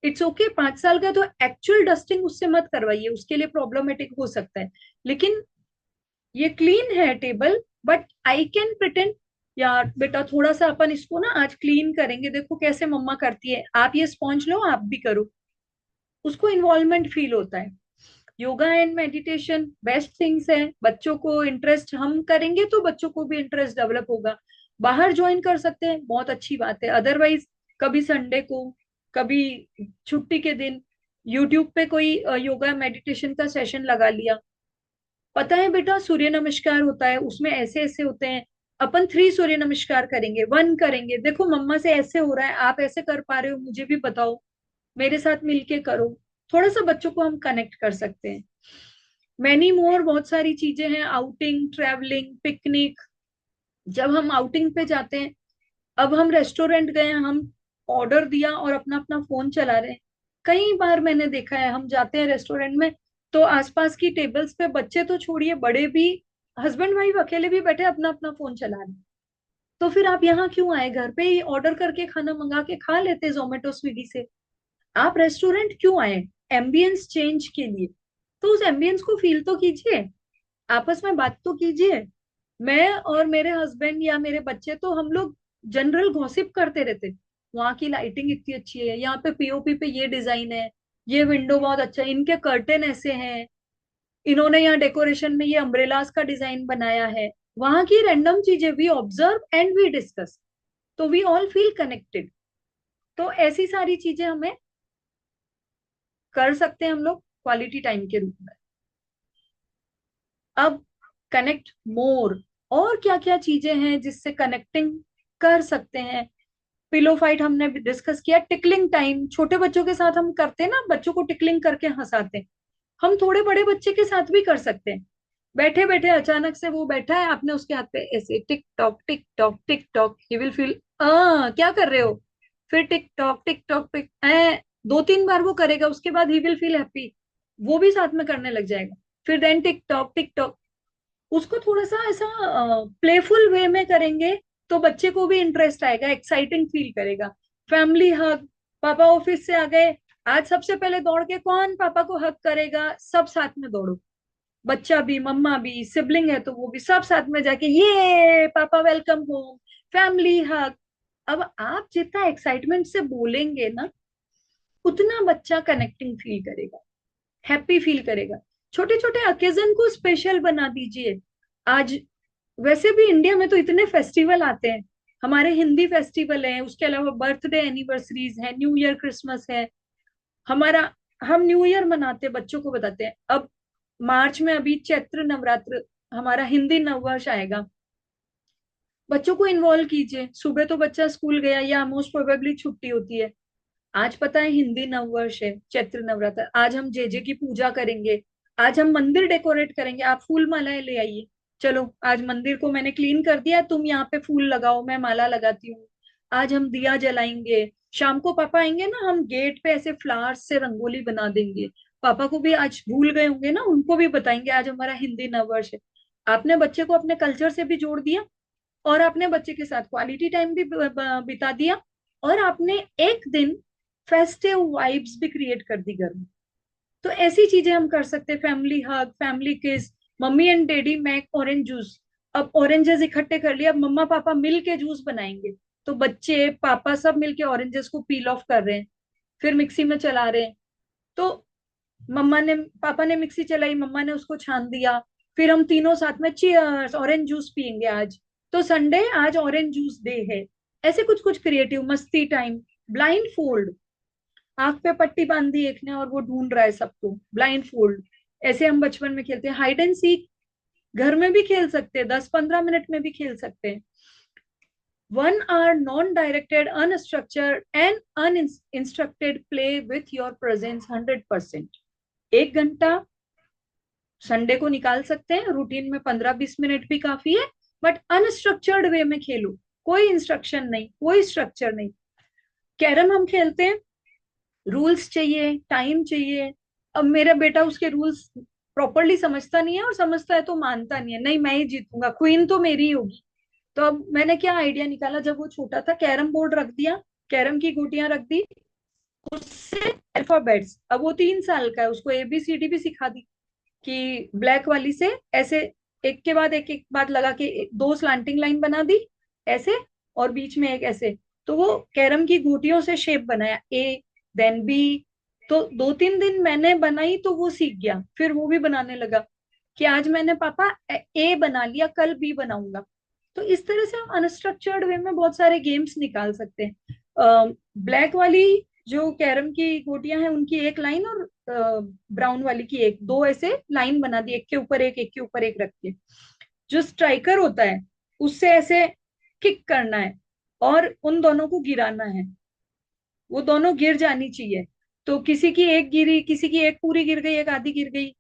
इट्स ओके, 5 साल का है तो एक्चुअल डस्टिंग उससे मत करवाइए, उसके लिए प्रॉब्लमेटिक हो सकता है। लेकिन ये क्लीन है table, but I can pretend, यार बेटा थोड़ा सा अपन इसको ना आज क्लीन करेंगे, देखो कैसे मम्मा करती है, आप ये स्पॉन्ज लो आप भी करो। उसको इन्वॉल्वमेंट फील होता है। Yoga and meditation best things है, बच्चों को इंटरेस्ट हम करेंगे तो बच्चों को भी इंटरेस्ट डेवलप होगा। बाहर ज्वाइन कर सकते हैं, बहुत अच्छी बात है। अदरवाइज कभी संडे को, कभी छुट्टी के दिन यूट्यूब पे कोई योगा मेडिटेशन का सेशन लगा लिया। पता है बेटा, सूर्य नमस्कार होता है, उसमें ऐसे ऐसे होते हैं, अपन 3 सूर्य नमस्कार करेंगे, 1 करेंगे, देखो मम्मा से ऐसे हो रहा है, आप ऐसे कर पा रहे हो मुझे भी बताओ, मेरे साथ मिलके करो। थोड़ा सा बच्चों को हम कनेक्ट कर सकते हैं। मैनी मोर, बहुत सारी चीजें हैं, आउटिंग, ट्रैवलिंग, पिकनिक। जब हम आउटिंग पे जाते हैं, अब हम रेस्टोरेंट गए, हम ऑर्डर दिया और अपना अपना फोन चला रहे हैं। कई बार मैंने देखा है, हम जाते हैं रेस्टोरेंट में, तो आसपास की टेबल्स पे बच्चे तो छोड़िए, बड़े भी, हस्बैंड वाइफ अकेले भी बैठे अपना अपना फोन चला रहे हैं। तो फिर आप यहाँ क्यों आए, घर पे ही ऑर्डर करके खाना मंगा के खा लेते जोमेटो स्विगी से। आप रेस्टोरेंट क्यों आए, एम्बियंस चेंज के लिए। तो उस एम्बियंस को फील तो कीजिए, आपस में बात तो कीजिए। मैं और मेरे हस्बैंड या मेरे बच्चे तो हम लोग जनरल गॉसिप करते रहते, वहां की लाइटिंग इतनी अच्छी है, यहाँ पे पीओपी पे ये डिजाइन है, ये विंडो बहुत अच्छा है, इनके कर्टेन ऐसे हैं, इन्होंने यहाँ डेकोरेशन में ये अम्ब्रेलास का डिजाइन बनाया है। वहां की रैंडम चीजें we observe and we discuss, तो वी ऑल फील कनेक्टेड। तो ऐसी सारी चीजें हमें कर सकते हैं हम लोग क्वालिटी टाइम के रूप में। अब कनेक्ट मोर, और क्या क्या चीजें हैं जिससे कनेक्टिंग कर सकते हैं। पिलो फाइट हमने डिस्कस किया, टिकलिंग टाइम छोटे बच्चों के साथ हम करते हैं ना, बच्चों को टिकलिंग करके हंसाते हैं, हम थोड़े बड़े बच्चे के साथ भी कर सकते हैं। बैठे बैठे अचानक से वो बैठा है, आपने उसके हाथ पे ऐसे tick tock tick tock, he will feel क्या कर रहे हो। फिर टिक टॉक टिक 2-3 बार वो करेगा, उसके बाद ही विल फील हैप्पी, वो भी साथ में करने लग जाएगा। फिर देन टिक टॉक, उसको थोड़ा सा ऐसा प्लेफुल वे में करेंगे, तो बच्चे को भी इंटरेस्ट आएगा, एक्साइटिंग फील करेगा। फैमिली हग, पापा ऑफिस से आ गए, आज सबसे पहले दौड़ के कौन पापा को हक करेगा, सब साथ में दौड़ो, बच्चा भी मम्मा भी, सिबलिंग है तो वो भी, सब साथ में जाके ये पापा वेलकम होम, फैमिली हग। अब आप जितना एक्साइटमेंट से बोलेंगे ना, उतना बच्चा कनेक्टिंग फील करेगा, हैप्पी फील करेगा। छोटे छोटे ओकेजन को स्पेशल बना दीजिए। आज वैसे भी इंडिया में तो इतने फेस्टिवल आते हैं, हमारे हिंदी फेस्टिवल है, उसके अलावा बर्थडे एनिवर्सरीज है, न्यू ईयर क्रिसमस है हमारा। हम न्यू ईयर मनाते हैं, बच्चों को बताते हैं। अब मार्च में अभी चैत्र नवरात्र, हमारा हिंदी नववर्ष आएगा, बच्चों को इन्वॉल्व कीजिए। सुबह तो बच्चा स्कूल गया या मोस्ट प्रोबेबली छुट्टी होती है, आज पता है हिंदी नववर्ष है, चैत्र नवरात्र, आज हम जेजे की पूजा करेंगे, आज हम मंदिर डेकोरेट करेंगे, आप फूल मालाएं ले आइए। चलो आज मंदिर को मैंने क्लीन कर दिया, तुम यहाँ पे फूल लगाओ, मैं माला लगाती हूँ। आज हम दिया जलाएंगे, शाम को पापा आएंगे ना, हम गेट पे ऐसे फ्लावर्स से रंगोली बना देंगे। पापा को भी आज भूल गए होंगे ना, उनको भी बताएंगे आज हमारा हिंदी नववर्ष है। आपने बच्चे को अपने कल्चर से भी जोड़ दिया, और आपने बच्चे के साथ क्वालिटी टाइम भी बिता दिया, और आपने एक दिन फेस्टिव वाइब्स भी क्रिएट कर दी घर में। तो ऐसी चीजें हम कर सकते हैं, फैमिली हग, फैमिली किस, mummy and daddy make orange juice. अब ऑरेंजेस इकट्ठे कर लिया, अब मम्मा पापा मिल के जूस बनाएंगे, तो बच्चे पापा सब मिलके ऑरेंजेस को पील ऑफ कर रहे हैं, फिर मिक्सी में चला रहे हैं। तो मम्मा ने, पापा ने मिक्सी चलाई, मम्मा ने उसको छान दिया, फिर हम तीनों साथ में चीयर्स, ऑरेंज जूस पियेंगे आज, तो संडे आज ऑरेंज जूस डे है। ऐसे कुछ कुछ क्रिएटिव मस्ती टाइम, ब्लाइंड फोल्ड, आंख पे पट्टी बांध दी एक ने और वो ढूंढ रहा है सबको, ब्लाइंड फोल्ड। ऐसे हम बचपन में खेलते हैं, हाइड एंड सीक घर में भी खेल सकते हैं, 10-15 मिनट में भी खेल सकते हैं। 1 hour non-directed, unstructured and uninstructed play with your presence 100%। 1 घंटा संडे को निकाल सकते हैं, रूटीन में 15-20 मिनट भी काफी है, बट अनस्ट्रक्चर्ड वे में खेलो, कोई इंस्ट्रक्शन नहीं, कोई स्ट्रक्चर नहीं। कैरम हम खेलते हैं, रूल्स चाहिए, टाइम चाहिए। अब मेरा बेटा उसके रूल्स प्रॉपरली समझता नहीं है, और समझता है तो मानता नहीं है, नहीं मैं ही जीतूंगा, क्वीन तो मेरी ही होगी। तो अब मैंने क्या आइडिया निकाला, जब वो छोटा था कैरम बोर्ड रख दिया, कैरम की गोटियां रख दी, उससे अल्फाबेट्स, अब वो 3 साल का है, उसको ABCD भी सिखा दी, कि ब्लैक वाली से ऐसे एक के बाद एक एक बात लगा के 2 स्लांटिंग लाइन बना दी ऐसे, और बीच में एक ऐसे। तो वो कैरम की गोटियों से शेप बनाया, A देन B। तो 2-3 दिन मैंने बनाई तो वो सीख गया, फिर वो भी बनाने लगा, कि आज मैंने पापा A बना लिया, कल B बनाऊंगा। तो इस तरह से हम अनस्ट्रक्चर्ड वे में बहुत सारे गेम्स निकाल सकते हैं। ब्लैक वाली जो कैरम की गोटियां हैं उनकी एक लाइन, और ब्राउन वाली की एक, दो ऐसे लाइन बना दी, एक के ऊपर एक, एक के ऊपर एक रख के। जो स्ट्राइकर होता है उससे ऐसे किक करना है, और उन दोनों को गिराना है, वो दोनों गिर जानी चाहिए। तो किसी की एक गिरी, किसी की एक पूरी गिर गई, एक आधी गिर गई,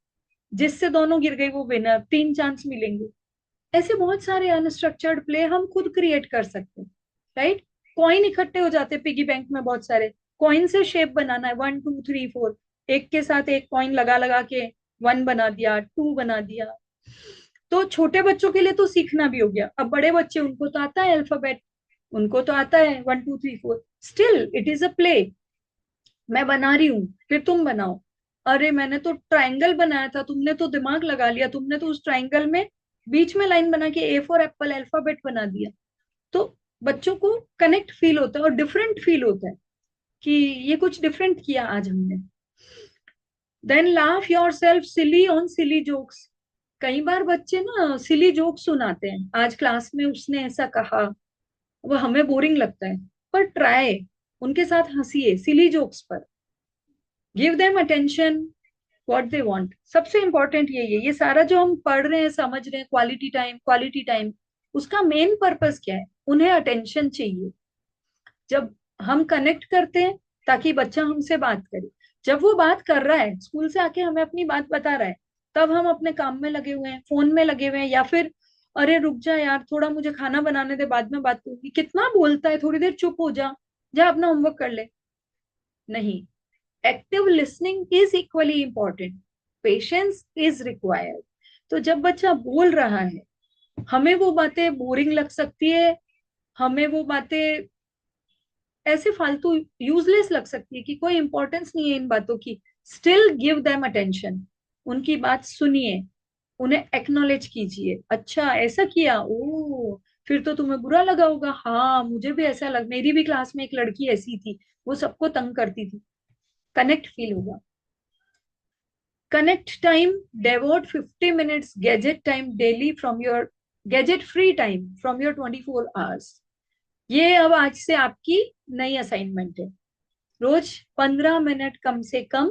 जिससे दोनों गिर गई वो विनर, 3 चांस मिलेंगे। ऐसे बहुत सारे अनस्ट्रक्चर्ड प्ले हम खुद क्रिएट कर सकते हैं, राइट। कॉइन इकट्ठे हो जाते हैं पिगी बैंक में, बहुत सारे कॉइन से शेप बनाना है, 1 2 3 4, एक के साथ एक कॉइन लगा लगा के 1 बना दिया, 2 बना दिया। तो छोटे बच्चों के लिए तो सीखना भी हो गया, अब बड़े बच्चे उनको तो आता है अल्फाबेट, उनको तो आता है 1 2 3 4, still it is a play. मैं बना रही हूँ, फिर तुम बनाओ, अरे मैंने तो ट्रायंगल बनाया था, तुमने तो दिमाग लगा लिया, तुमने तो उस ट्रायंगल में बीच में लाइन बना के A फॉर एप्पल अल्फाबेट बना दिया। तो बच्चों को कनेक्ट फील होता है, और डिफरेंट फील होता है कि ये कुछ डिफरेंट किया आज हमने। Then laugh yourself silly on silly jokes. कई बार बच्चे ना सिली जोक सुनाते हैं, आज क्लास में उसने ऐसा कहा, वो हमें बोरिंग लगता है, पर ट्राई, उनके साथ हंसिए सिली जोक्स पर, give them attention what they want. सबसे इंपॉर्टेंट यही है, ये सारा जो हम पढ़ रहे हैं समझ रहे हैं, क्वालिटी टाइम क्वालिटी टाइम, उसका मेन पर्पस क्या है, उन्हें अटेंशन चाहिए। जब हम कनेक्ट करते हैं ताकि बच्चा हमसे बात करे, जब वो बात कर रहा है, स्कूल से आके हमें अपनी बात बता रहा है, तब हम अपने काम में लगे हुए हैं, फोन में लगे हुए हैं, या फिर अरे रुक जा यार, थोड़ा मुझे खाना बनाने दे, बाद में बात करूंगी, कितना बोलता है, थोड़ी देर चुप हो जा, जा अपना होमवर्क कर ले। नहीं, active listening is equally important, patience is required. तो जब बच्चा बोल रहा है, हमें वो बातें बोरिंग लग सकती है, हमें वो बातें ऐसे फालतू यूजलेस लग सकती है कि कोई इंपॉर्टेंस नहीं है इन बातों की, स्टिल गिव देम अटेंशन, उनकी बात सुनिए, उन्हें एक्नॉलेज कीजिए, अच्छा ऐसा किया, ओ फिर तो तुम्हें बुरा लगा होगा, हाँ मुझे भी ऐसा लग, मेरी भी क्लास में एक लड़की ऐसी थी, वो सबको तंग करती थी। कनेक्ट फील होगा। Connect time, devote 50 minutes gadget time daily from your gadget free time from your 24 hours। ये अब आज से आपकी नई असाइनमेंट है। रोज 15 मिनट कम से कम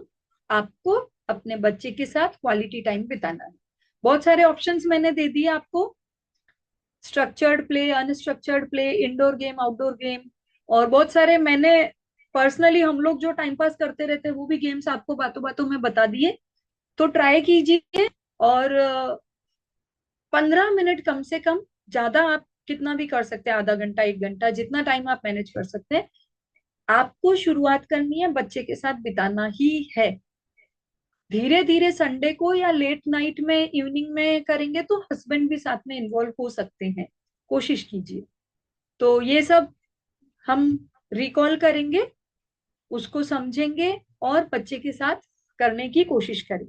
आपको अपने बच्चे के साथ क्वालिटी टाइम बिताना है। बहुत सारे ऑप्शंस मैंने दे दिए आपको, structured play, unstructured play, indoor game, outdoor game, और बहुत सारे मैंने पर्सनली हम लोग जो टाइम पास करते रहते हैं वो भी गेम्स आपको बातों बातों में बता दिए। तो ट्राई कीजिए, और 15 मिनट कम से कम, ज्यादा आप कितना भी कर सकते हैं, आधा घंटा, 1 घंटा, जितना टाइम आप मैनेज कर सकते हैं, आपको शुरुआत करनी है, बच्चे के साथ बिताना ही है। धीरे धीरे संडे को या लेट नाइट में, इवनिंग में करेंगे तो हस्बैंड भी साथ में इन्वॉल्व हो सकते हैं, कोशिश कीजिए। तो ये सब हम रिकॉल करेंगे, उसको समझेंगे और बच्चे के साथ करने की कोशिश करें।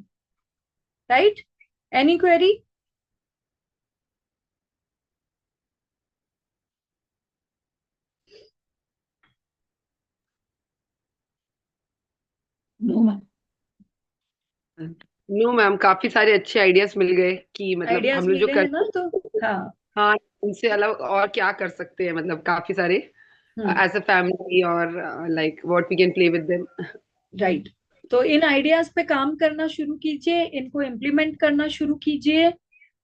Right? Any query? No ma'am. No ma'am, काफी सारे अच्छे आइडियाज मिल गए कि मतलब आइडियाज हम लोग जो मिले कर, हैं ना, तो हाँ। हाँ, उनसे अलग और क्या कर सकते हैं, मतलब काफी सारे हम्म। एज अ फैमिली, और like what we can play with them. Right. तो इन आइडियाज पे काम करना शुरू कीजिए, इनको इम्प्लीमेंट करना शुरू कीजिए।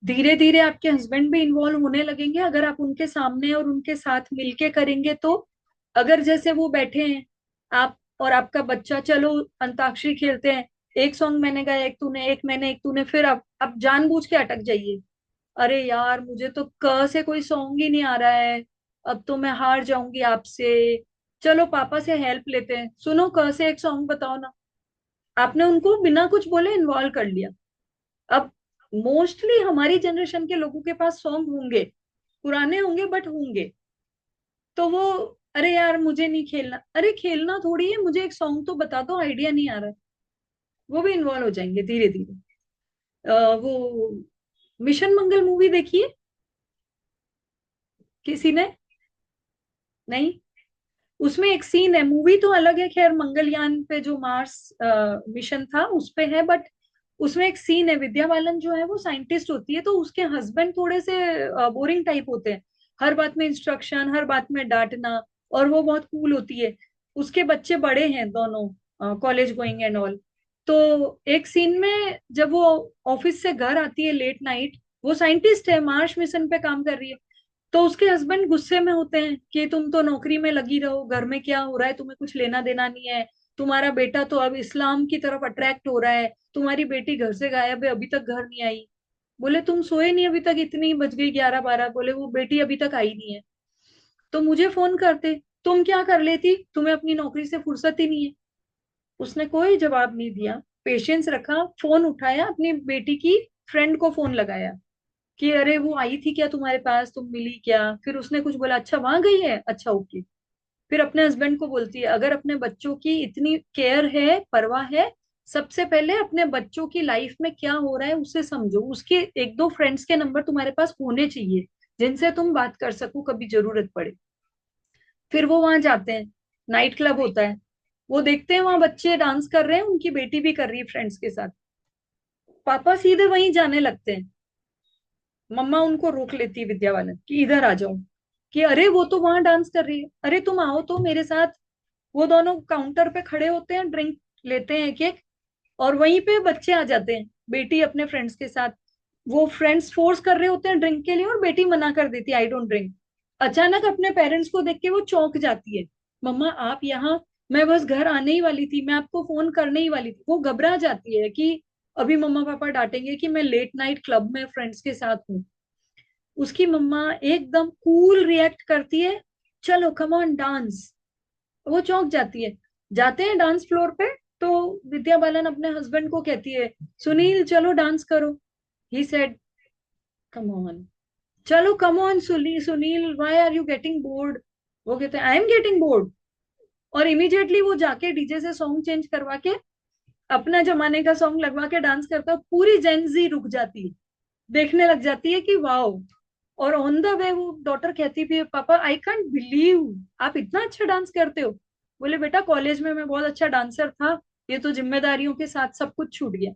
धीरे धीरे आपके हस्बैंड भी इन्वॉल्व होने लगेंगे अगर आप उनके सामने और उनके साथ मिलके करेंगे तो। अगर जैसे वो बैठे हैं, आप और आपका बच्चा, चलो अंताक्षरी खेलते हैं, एक सॉन्ग मैंने गाया, एक तूने, एक मैंने, एक तूने, फिर अब जानबूझ के अटक जाइए, अरे यार मुझे तो क से कोई सॉन्ग ही नहीं आ रहा है, अब तो मैं हार जाऊंगी आपसे, चलो पापा से हेल्प लेते हैं, सुनो क से एक सॉन्ग बताओ ना। आपने उनको बिना कुछ बोले इन्वॉल्व कर लिया। अब मोस्टली हमारी जनरेशन के लोगों के पास सॉन्ग होंगे, पुराने होंगे बट होंगे, तो वो, अरे यार मुझे नहीं खेलना, अरे खेलना थोड़ी है, मुझे एक सॉन्ग तो बता दो, आइडिया नहीं आ रहा है। वो भी इन्वॉल्व हो जाएंगे धीरे धीरे। वो मिशन मंगल मूवी देखिए किसी ने? नहीं? उसमें एक सीन है, मूवी तो अलग है खैर, मंगलयान पे जो मार्स मिशन था उस पे है, बट उसमें एक सीन है, विद्या बालन जो है वो साइंटिस्ट होती है, तो उसके हस्बैंड थोड़े से बोरिंग टाइप होते हैं, हर बात में इंस्ट्रक्शन, हर बात में डांटना, और वो बहुत कूल होती है। उसके बच्चे बड़े हैं दोनों, कॉलेज गोइंग एंड ऑल। तो एक सीन में जब वो ऑफिस से घर आती है लेट नाइट, वो साइंटिस्ट है, मार्स मिशन पे काम कर रही है, तो उसके हस्बैंड गुस्से में होते हैं कि तुम तो नौकरी में लगी रहो, घर में क्या हो रहा है तुम्हें कुछ लेना देना नहीं है, तुम्हारा बेटा तो अब इस्लाम की तरफ अट्रैक्ट हो रहा है, तुम्हारी बेटी घर से गायब है, अभी तक घर नहीं आई। बोले तुम सोए नहीं अभी तक, इतनी बज गई 11-12, बोले वो बेटी अभी तक आई नहीं है, तो मुझे फोन करते, तुम क्या कर लेती, तुम्हें अपनी नौकरी से फुर्सत ही नहीं है। उसने कोई जवाब नहीं दिया, पेशेंस रखा, फोन उठाया, अपनी बेटी की फ्रेंड को फोन लगाया कि अरे वो आई थी क्या तुम्हारे पास, तुम मिली क्या? फिर उसने कुछ बोला, अच्छा वहां गई है, अच्छा ओके। फिर अपने हस्बैंड को बोलती है, अगर अपने बच्चों की इतनी केयर है, परवाह है, सबसे पहले अपने बच्चों की लाइफ में क्या हो रहा है उसे समझो, उसके एक दो फ्रेंड्स के नंबर तुम्हारे पास होने चाहिए जिनसे तुम बात कर सको कभी जरूरत पड़े। फिर वो वहां जाते हैं, नाइट क्लब होता है, वो देखते हैं वहां बच्चे डांस कर रहे हैं, उनकी बेटी भी कर रही है फ्रेंड्स के साथ, पापा सीधे वहीं जाने लगते हैं। मम्मा उनको रोक लेती है विद्या बालन कि इधर आ जाओ, कि अरे वो तो वहां डांस कर रही है, अरे तुम आओ तो मेरे साथ। वो दोनों काउंटर पे खड़े होते हैं, ड्रिंक लेते हैं एक एक, और वहीं पे बच्चे आ जाते हैं, बेटी अपने फ्रेंड्स के साथ। वो फ्रेंड्स फोर्स कर रहे होते हैं ड्रिंक के लिए, और बेटी मना कर देती है, आई डोंट ड्रिंक। अचानक अपने पेरेंट्स को देख के वो चौंक जाती है, मम्मा आप यहाँ, मैं बस घर आने ही वाली थी, मैं आपको फोन करने ही वाली थी। वो घबरा जाती है कि अभी मम्मा पापा डांटेंगे कि मैं लेट नाइट क्लब में फ्रेंड्स के साथ हूँ। उसकी मम्मा एकदम कूल रिएक्ट करती है, चलो कम ऑन डांस। वो चौंक जाती है, जाते हैं डांस फ्लोर पे, तो विद्या बालन अपने हस्बैंड को कहती है, सुनील चलो डांस करो। ही सेड, कम ऑन, चलो come on Sunil, Sunil why are you getting bored? वो कहते हैं आई एम गेटिंग बोर्ड, और इमीडिएटली वो जाके डीजे से सॉन्ग चेंज करवा के अपना जमाने का सॉन्ग लगवा के डांस करता है, पूरी जेंजी रुक जाती है, देखने लग जाती है कि वाओ। और ऑन द वे वो डॉटर कहती भी है, पापा आई कांट बिलीव आप इतना अच्छा डांस करते हो। बोले बेटा कॉलेज में मैं बहुत अच्छा डांसर था, ये तो जिम्मेदारियों के साथ सब कुछ छूट गया।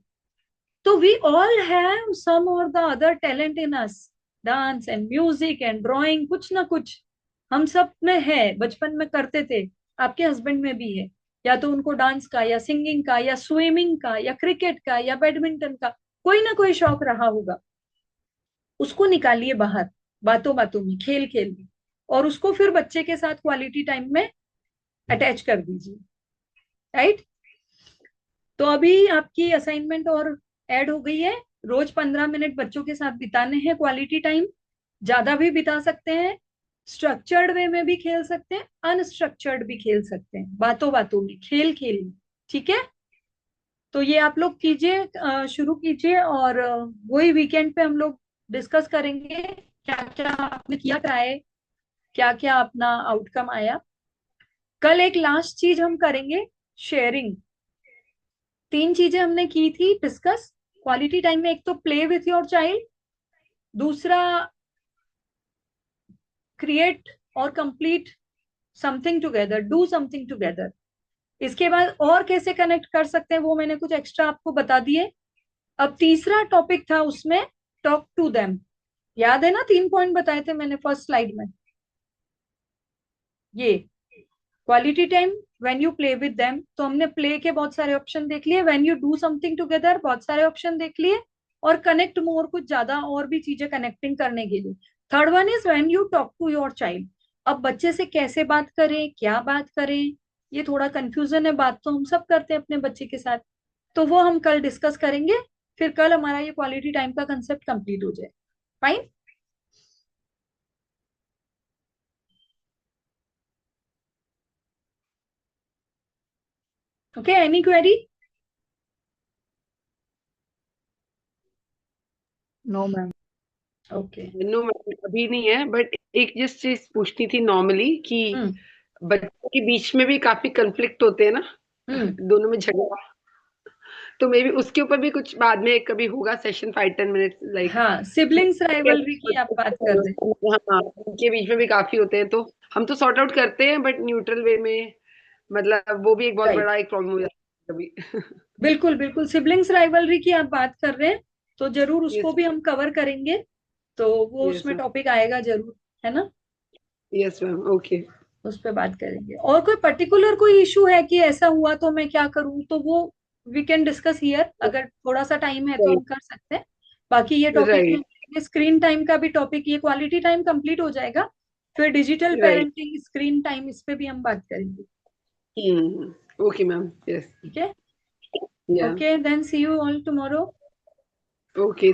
तो वी ऑल हैव सम और the other talent in us, dance and music and drawing, कुछ ना कुछ हम सब में है, बचपन में करते थे, आपके हस्बैंड में भी है, या तो उनको डांस का या सिंगिंग का या स्विमिंग का या क्रिकेट का या बैडमिंटन का कोई ना कोई शौक रहा होगा। उसको निकालिए बाहर, बातों बातों में, खेल खेल में, और उसको फिर बच्चे के साथ क्वालिटी टाइम में अटैच कर दीजिए। राइट। तो अभी आपकी असाइनमेंट और ऐड हो गई है। रोज 15 मिनट बच्चों के साथ बिताने हैं क्वालिटी टाइम। ज्यादा भी बिता सकते हैं, स्ट्रक्चर्ड वे में भी खेल सकते हैं, अनस्ट्रक्चर्ड भी खेल सकते हैं, बातों बातों में, खेल खेल में। ठीक है। तो ये आप लोग कीजिए, शुरू कीजिए, और वही वीकेंड पे हम लोग डिस्कस करेंगे क्या क्या आपने किया, ट्राई, क्या क्या अपना आउटकम आया। कल एक लास्ट चीज हम करेंगे, शेयरिंग। 3 चीजें हमने की थी डिस्कस क्वालिटी टाइम में। एक तो प्ले विथ योर चाइल्ड, दूसरा क्रिएट और complete something together, do something together. इसके बाद और कैसे कनेक्ट कर सकते हैं वो मैंने कुछ एक्स्ट्रा आपको बता दिए। अब तीसरा टॉपिक था उसमें, टॉक टू देम। याद है ना, 3 पॉइंट बताए थे मैंने फर्स्ट स्लाइड में। ये quality time, when you play with them, तो हमने प्ले के बहुत सारे ऑप्शन देख लिए, when you do something together बहुत सारे ऑप्शन देख लिए, और कनेक्ट मोर, कुछ ज्यादा और भी चीजें कनेक्टिंग करने के लिए। Third one is when you talk to your child. अब बच्चे से कैसे बात करें, क्या बात करें, ये थोड़ा कंफ्यूजन है। बात तो हम सब करते हैं अपने बच्चे के साथ, तो वो हम कल डिस्कस करेंगे। फिर कल हमारा ये क्वालिटी टाइम का कंसेप्ट कंप्लीट हो जाए। Fine. Okay, any query? No ma'am. Okay. No अभी नहीं है, बट एक जिस चीज पूछनी थी नॉर्मली कि हम्म। बच्चों के बीच में भी काफी कंफ्लिक्ट होते हैं ना, हम्म। दोनों में झगड़ा। तो मे बी उसके ऊपर भी कुछ बाद में कभी होगा सेशन, 5-10 मिनट लाइक। हाँ, सिबलिंग्स राइवलरी की आप बात कर रहे हैं। हाँ, उनके बीच में भी काफी होते हैं, तो हम तो सॉर्ट आउट करते हैं बट न्यूट्रल वे में। मतलब वो भी एक बहुत राइट। बड़ा एक प्रॉब्लम हो जाता है कभी। बिल्कुल बिल्कुल, सिबलिंग्स राइवलरी की आप बात कर रहे हैं, तो जरूर उसको यस, भी हम कवर करेंगे। तो वो यस उसमें टॉपिक आएगा जरूर, है ना। Yes ma'am, okay. उस पर बात करेंगे। और कोई पर्टिकुलर कोई इशू है कि ऐसा हुआ तो मैं क्या करूं, तो वो वी कैन डिस्कस हियर, अगर थोड़ा सा टाइम है तो हम राइट, कर सकते हैं। बाकी ये टॉपिक राइट, में स्क्रीन टाइम का भी टॉपिक, ये क्वालिटी टाइम कंप्लीट हो जाएगा। फिर digital right. Parenting, screen time, इस पे भी हम बात करेंगे। ओके मैम, यस, ठीक है। Yeah, okay, then see you all tomorrow. Okay.